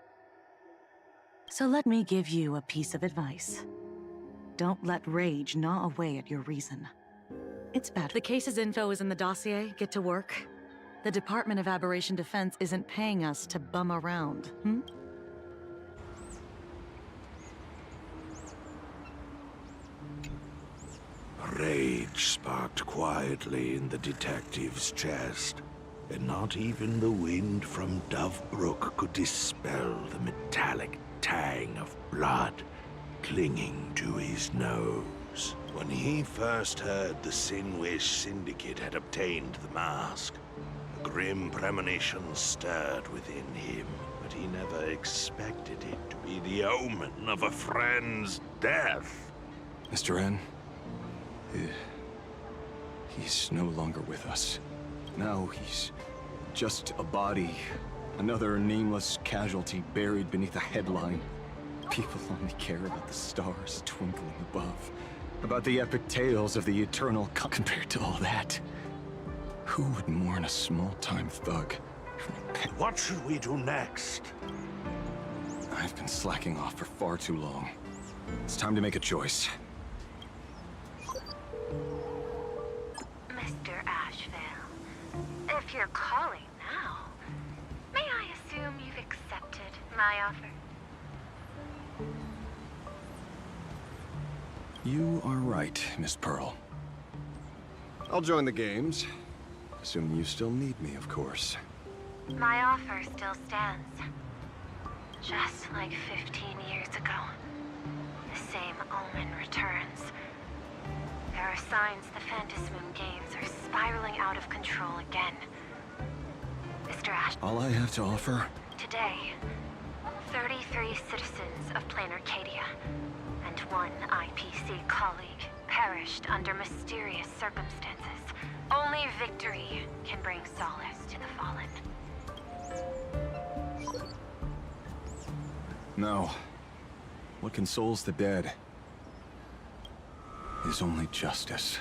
So let me give you a piece of advice. Don't let rage gnaw away at your reason. It's bad. The case's info is in the dossier. Get to work. The Department of Aberration Defense isn't paying us to bum around, Rage sparked quietly in the detective's chest, and not even the wind from Dovebrook could dispel the metallic tang of blood clinging to his nose. When he first heard the Sinwish Syndicate had obtained the mask, a grim premonition stirred within him, but he never expected it to be the omen of a friend's death. Mr. N, he's no longer with us. Now he's just a body, another nameless casualty buried beneath a headline. People only care about the stars twinkling above, about the epic tales of the eternal compared to all that. Who would mourn a small-time thug? What should we do next? I've been slacking off for far too long. It's time to make a choice. Mr. Ashvale, if you're calling now, may I assume you've accepted my offer? You are right, Miss Pearl. I'll join the games. Assuming you still need me, of course. My offer still stands. Just like 15 years ago, the same omen returns. There are signs the Phantasmoon Games are spiraling out of control again. Mr. Ash, All I have to offer? today, 33 citizens of Plain Arcadia and one IPC colleague perished under mysterious circumstances. Only victory can bring solace to the fallen. No. What consoles the dead is only justice.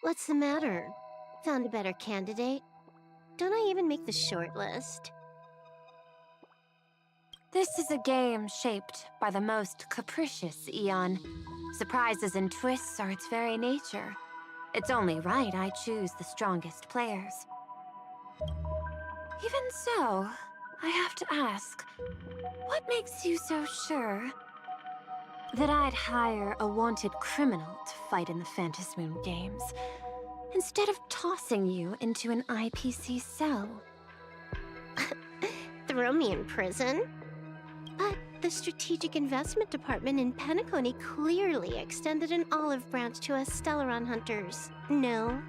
What's the matter? Found a better candidate? Don't I even make the short list? This is a game shaped by the most capricious Eon. Surprises and twists are its very nature. It's only right I choose the strongest players. Even so, I have to ask, what makes you so sure that I'd hire a wanted criminal to fight in the Phantasmoon Games, instead of tossing you into an IPC cell? Throw me in prison? But the Strategic Investment Department in Penacony clearly extended an olive branch to us Stellaron hunters. No?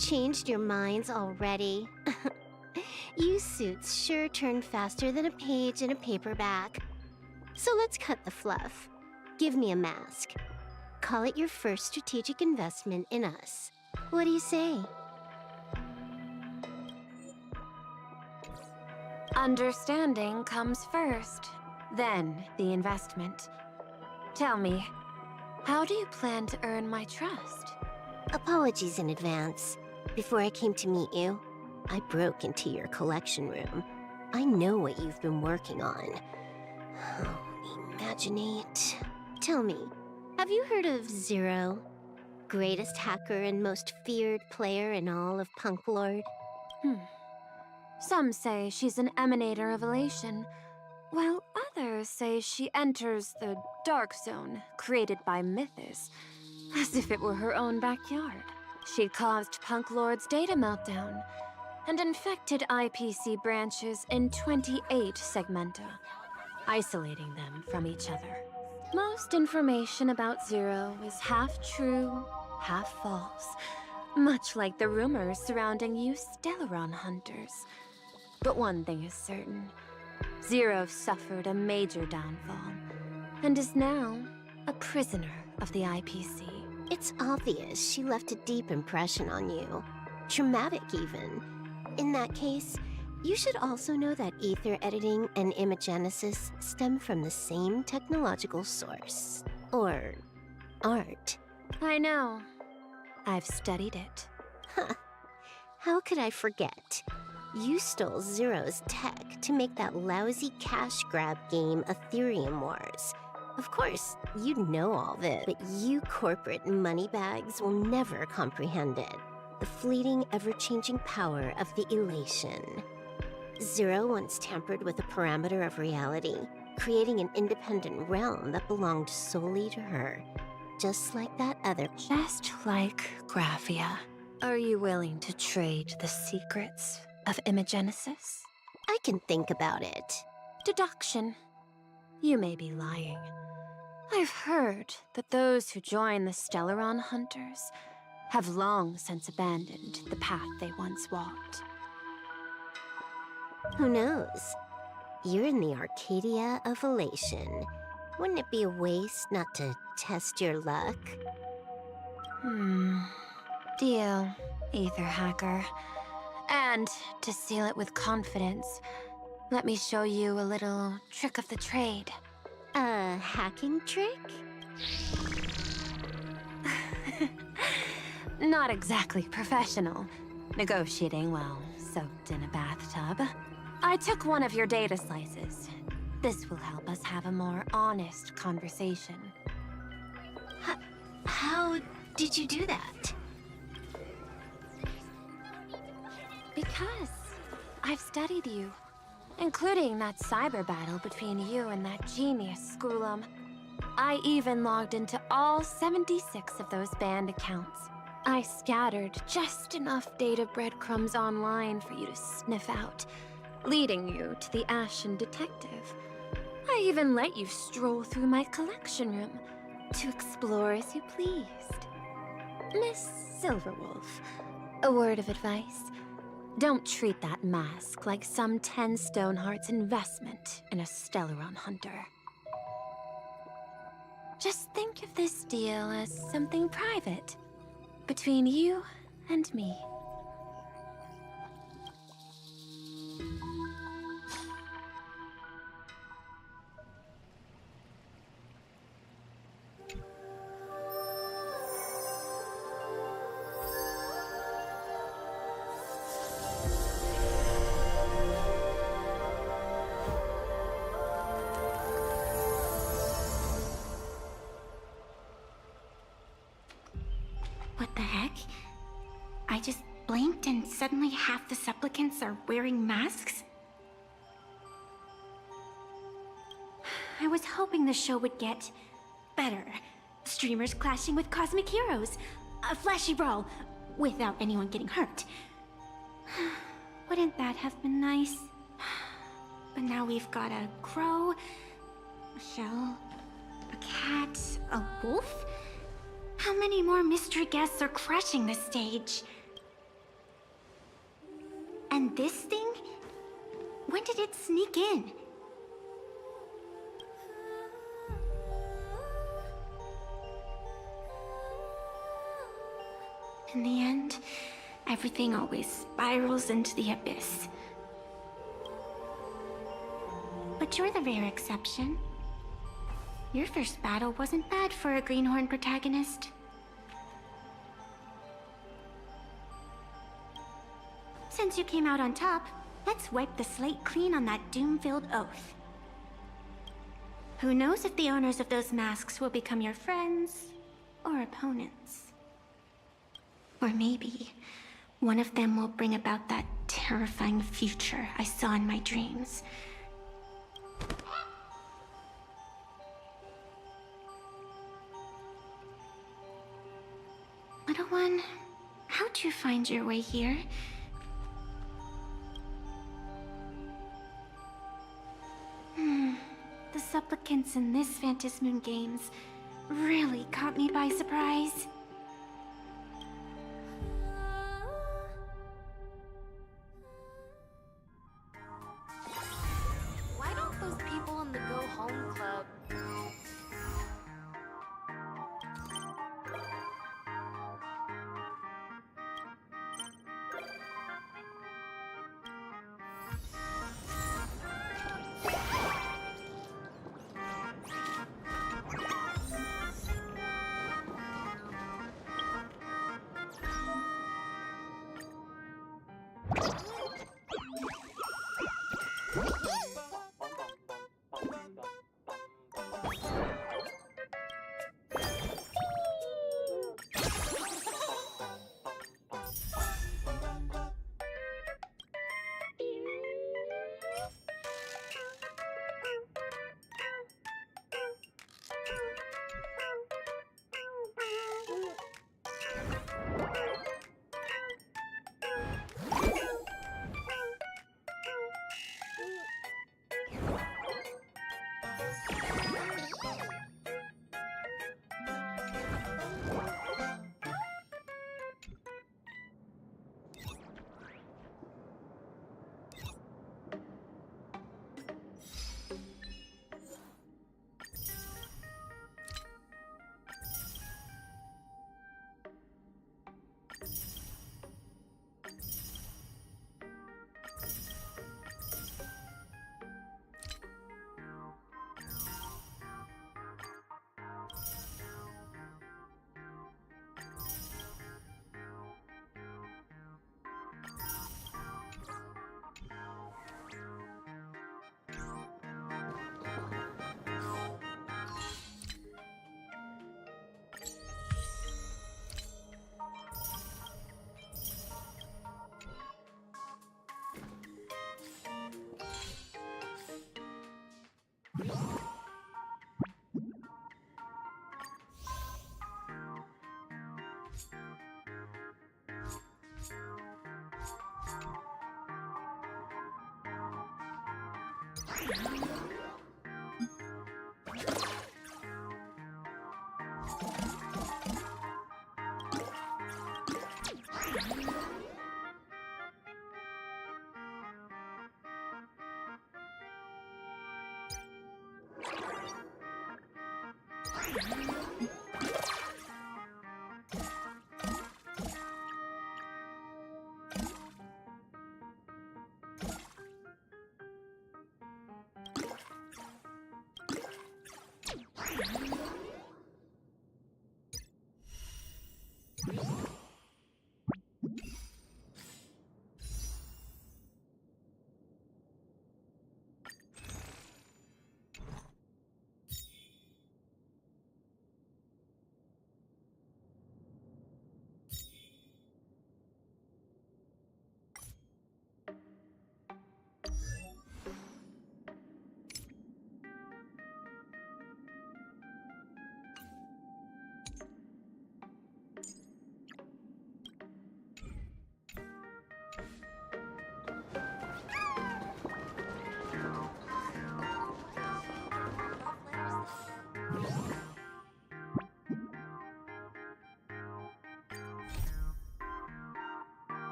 Changed your minds already? You suits sure turn faster than a page in a paperback. So let's cut the fluff. Give me a mask. Call it your first strategic investment in us. What do you say? Understanding comes first, then the investment. Tell me, how do you plan to earn my trust? Apologies in advance. Before I came to meet you, I broke into your collection room. I know what you've been working on. Imaginate. Tell me, have you heard of Zero? Greatest hacker and most feared player in all of Punk Lord? Some say she's an emanator of elation, while Others say she enters the dark zone created by Mythos, as if it were her own backyard. She caused Punk Lord's data meltdown and infected IPC branches in 28 segmenta, isolating them from each other. Most information about Zero is half true, half false, much like the rumors surrounding you Stellaron hunters. But one thing is certain. Zero suffered a major downfall, and is now a prisoner of the IPC. It's obvious she left a deep impression on you. Traumatic, even. In that case, you should also know that ether editing and imagenesis stem from the same technological source. Or art. I know. I've studied it. Huh. How could I forget? You stole Zero's tech to make that lousy cash grab game Ethereum Wars. Of course, you know all this, but you corporate moneybags will never comprehend it. The fleeting, ever-changing power of the elation. Zero once tampered with a parameter of reality, creating an independent realm that belonged solely to her. Just like that other... Just like Graphia. Are you willing to trade the secrets of imagenesis? I can think about it. Deduction. You may be lying. I've heard that those who join the Stellaron Hunters have long since abandoned the path they once walked. Who knows? You're in the Arcadia of Elation. Wouldn't it be a waste not to test your luck? Deal, Ether Hacker. And to seal it with confidence, let me show you a little trick of the trade. A hacking trick? Not exactly professional. Negotiating while soaked in a bathtub. I took one of your data slices. This will help us have a more honest conversation. How did you do that? Because I've studied you, including that cyber battle between you and that genius Schoolum. I even logged into all 76 of those banned accounts. I scattered just enough data breadcrumbs online for you to sniff out, leading you to the Ashen Detective. I even let you stroll through my collection room to explore as you pleased. Miss Silverwolf, a word of advice. Don't treat that mask like some 10 Stoneheart's investment in a Stellaron hunter. Just think of this deal as something private, between you and me. What the heck? I just blinked and suddenly half the supplicants are wearing masks? I was hoping the show would get better. Streamers clashing with cosmic heroes. A flashy brawl without anyone getting hurt. Wouldn't that have been nice? But now we've got a crow, a shell, a cat, a wolf? How many more mystery guests are crashing the stage? And this thing? When did it sneak in? In the end, everything always spirals into the abyss. But you're the rare exception. Your first battle wasn't bad for a greenhorn protagonist. Since you came out on top, let's wipe the slate clean on that doom-filled oath. Who knows if the owners of those masks will become your friends or opponents? Or maybe one of them will bring about that terrifying future I saw in my dreams. Little one, how'd you find your way here? The supplicants in this Phantasmoon Games really caught me by surprise. Why don't those people in the Go Home Club...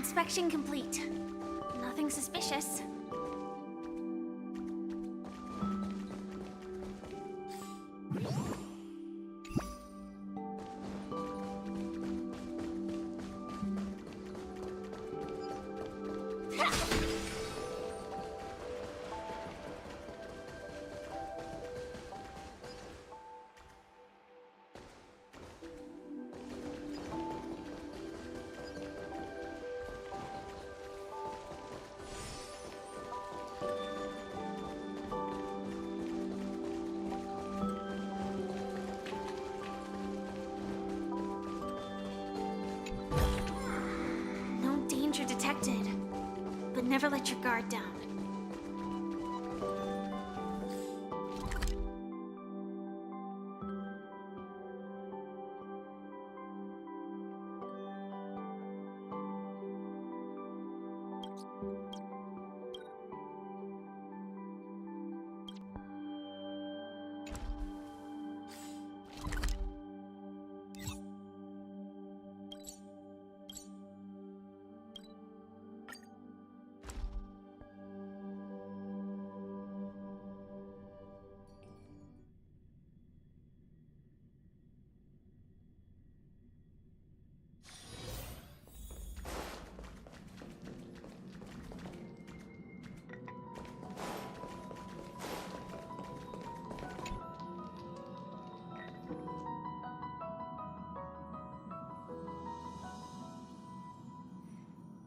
Inspection complete. Nothing suspicious. danger detected, but never let your guard down.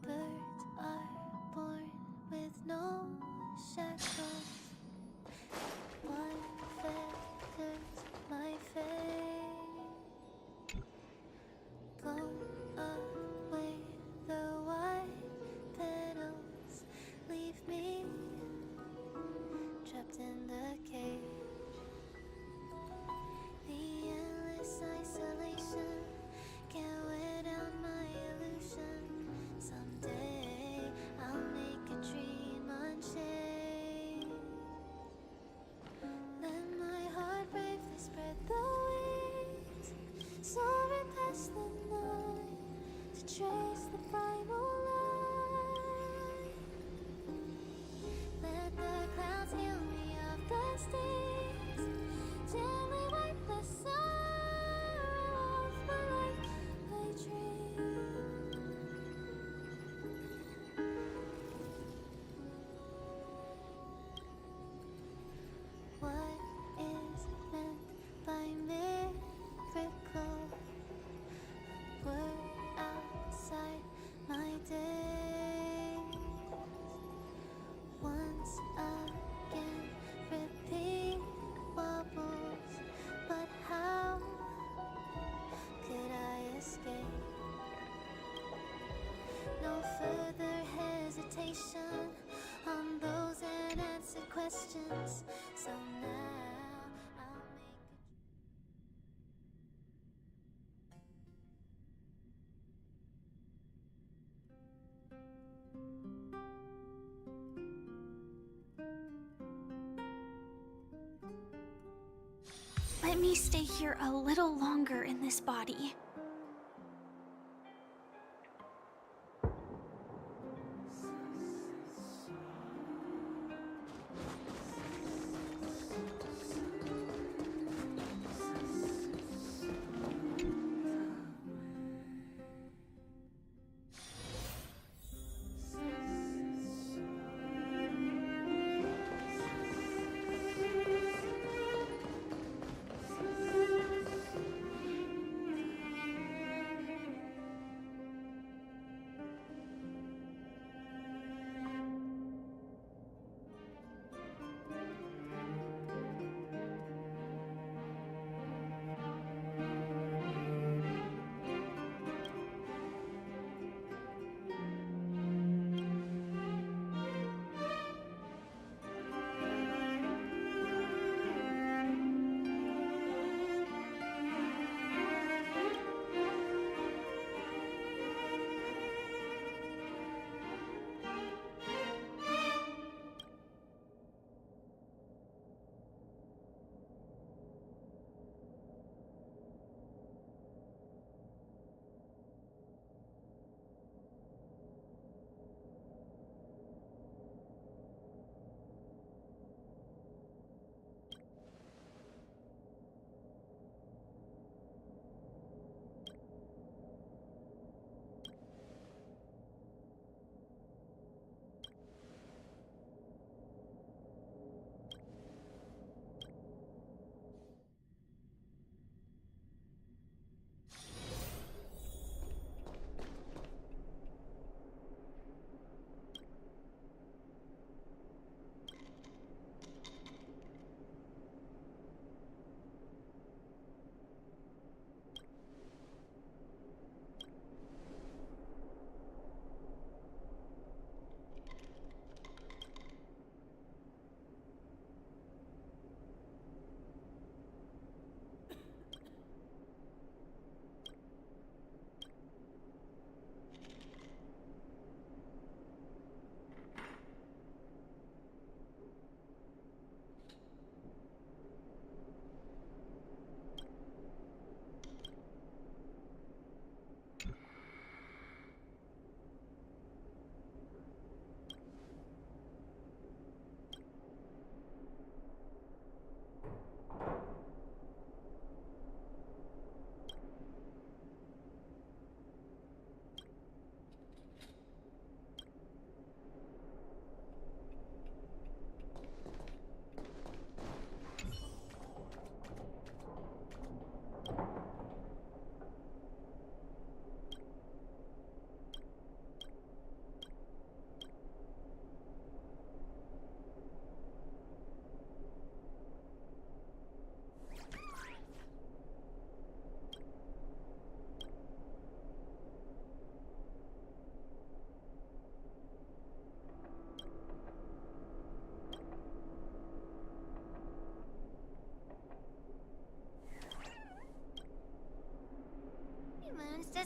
Birds are born with no shackles. One feathers my fate. Blown away the white petals, leave me trapped in the cage. The endless isolation can't wear down my illusion. Someday I'll make a dream unchained. Let my heart bravely spread the wings, soaring past the night to trace the primal light. Let the clouds heal me of the stings, gently wipe the sorrow off my life I dream. What is meant by miracle? Word outside my days. Once again, repeat wobbles. But how could I escape? No further hesitation on those unanswered questions. So now I'll make Let me stay here a little longer in this body.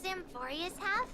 Amphorius have?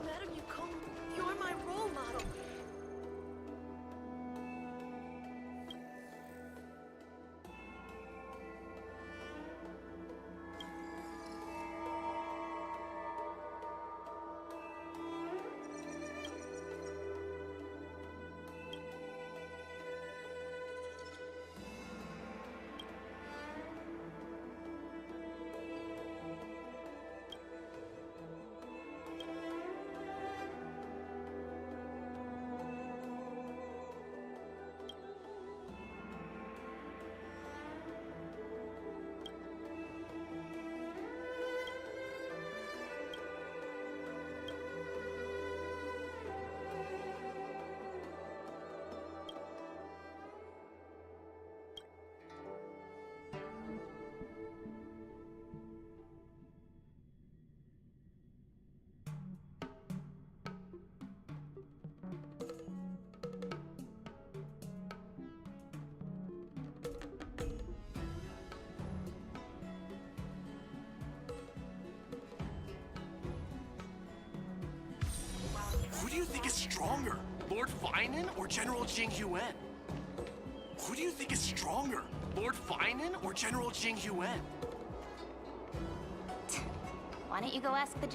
Madam Yukon, you're my role model. Who do you think is stronger? Lord Finan or General Jing Yuan? Who do you think is stronger? Lord Finan or General Jing Yuan? Why don't you go ask the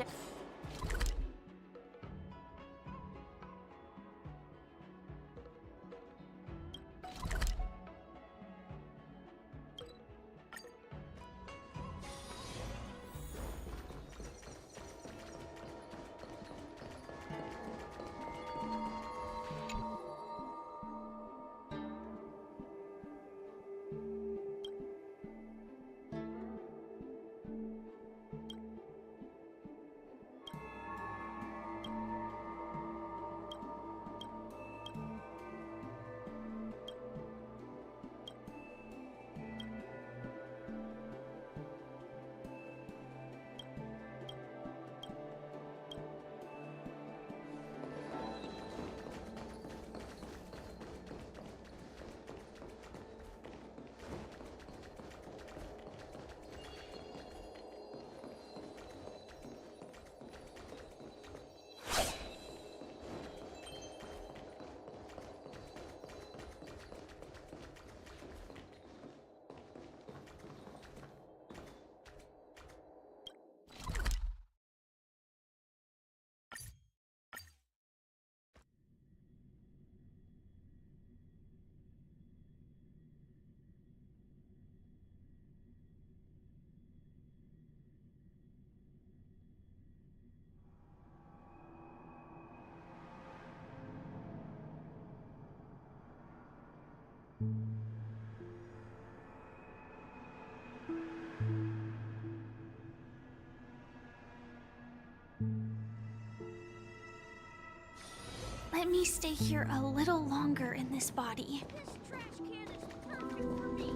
Let me stay here a little longer in this body. This trash can is perfect for me.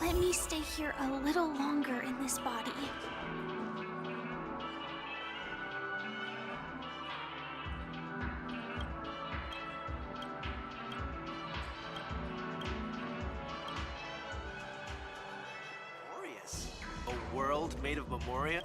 Let me stay here a little longer in this body. Glorious. A world made of Memoria?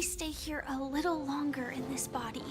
me stay here a little longer in this body.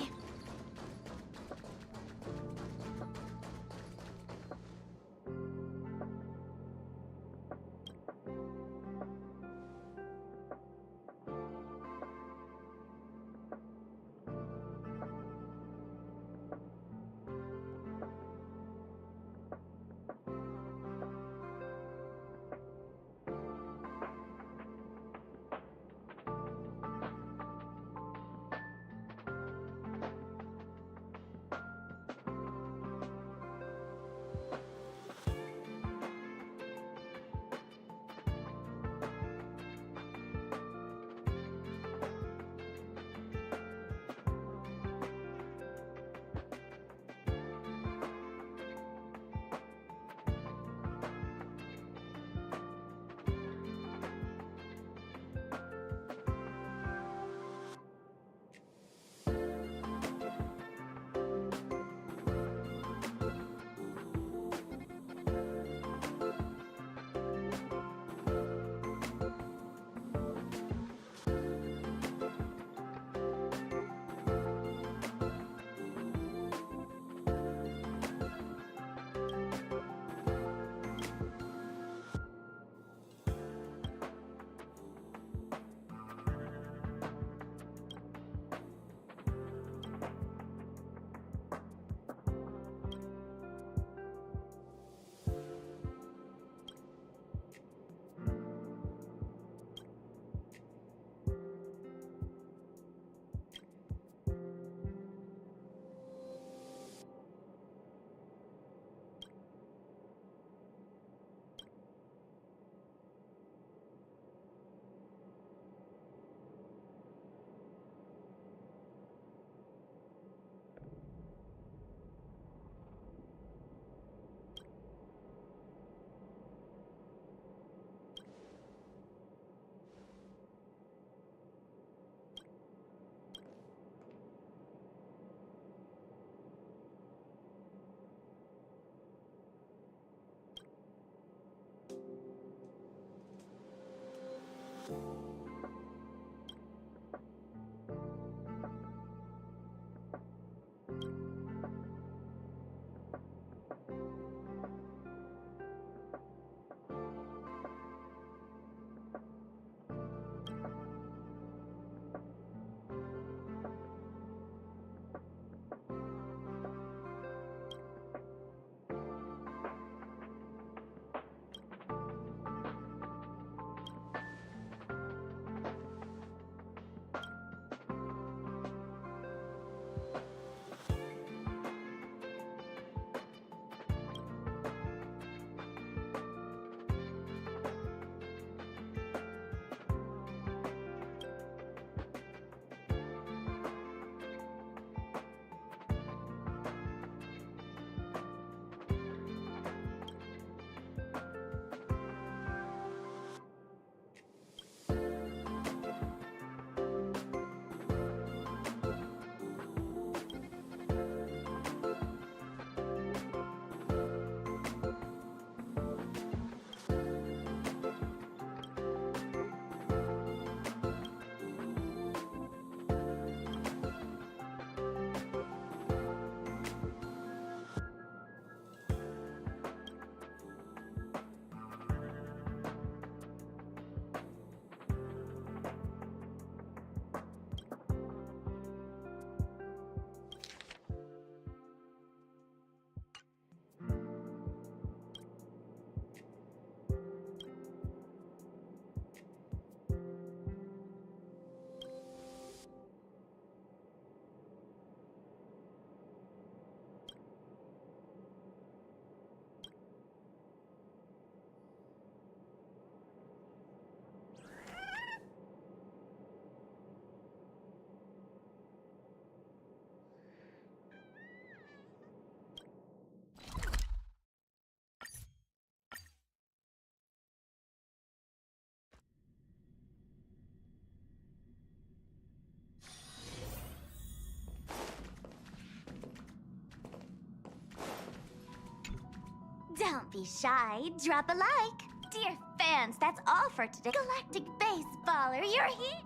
Don't be shy, drop a like. Dear fans, that's all for today. Galactic Baseballer, you're here.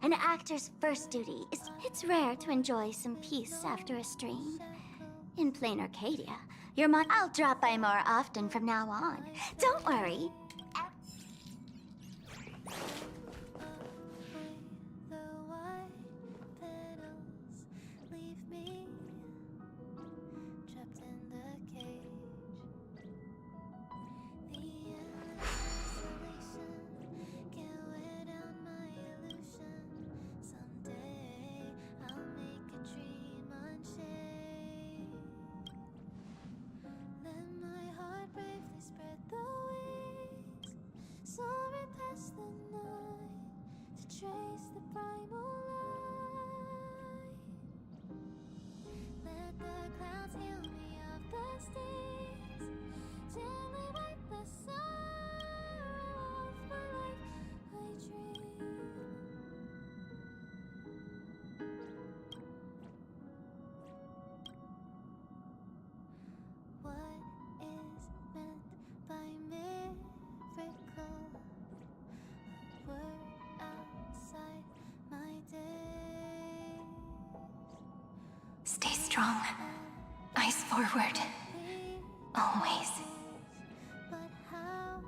An actor's first duty is... It's rare to enjoy some peace after a stream. In plain Arcadia, your mon... I'll drop by more often from now on. Don't worry. Stay strong. Eyes forward. Always. But how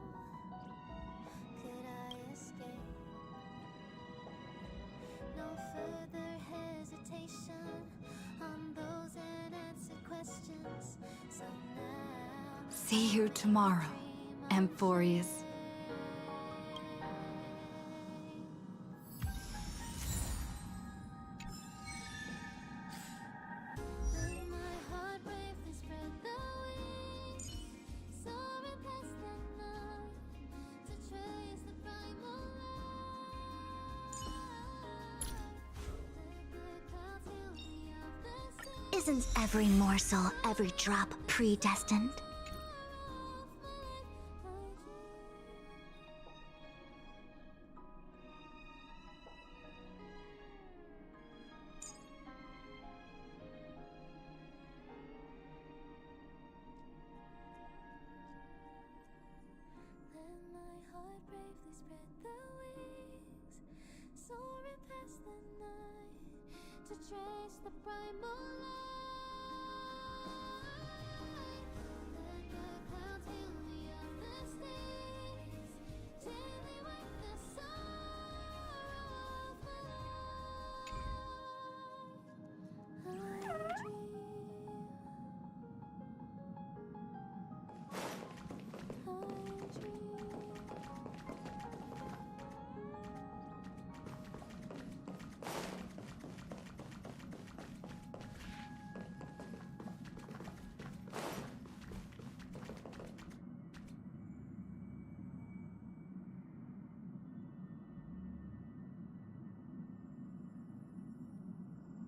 could I escape? No further hesitation on those unanswered questions. So now... See you tomorrow, Amphorius. Isn't every morsel, every drop predestined? Let my heart bravely spread the wings, soaring past the night to trace the primal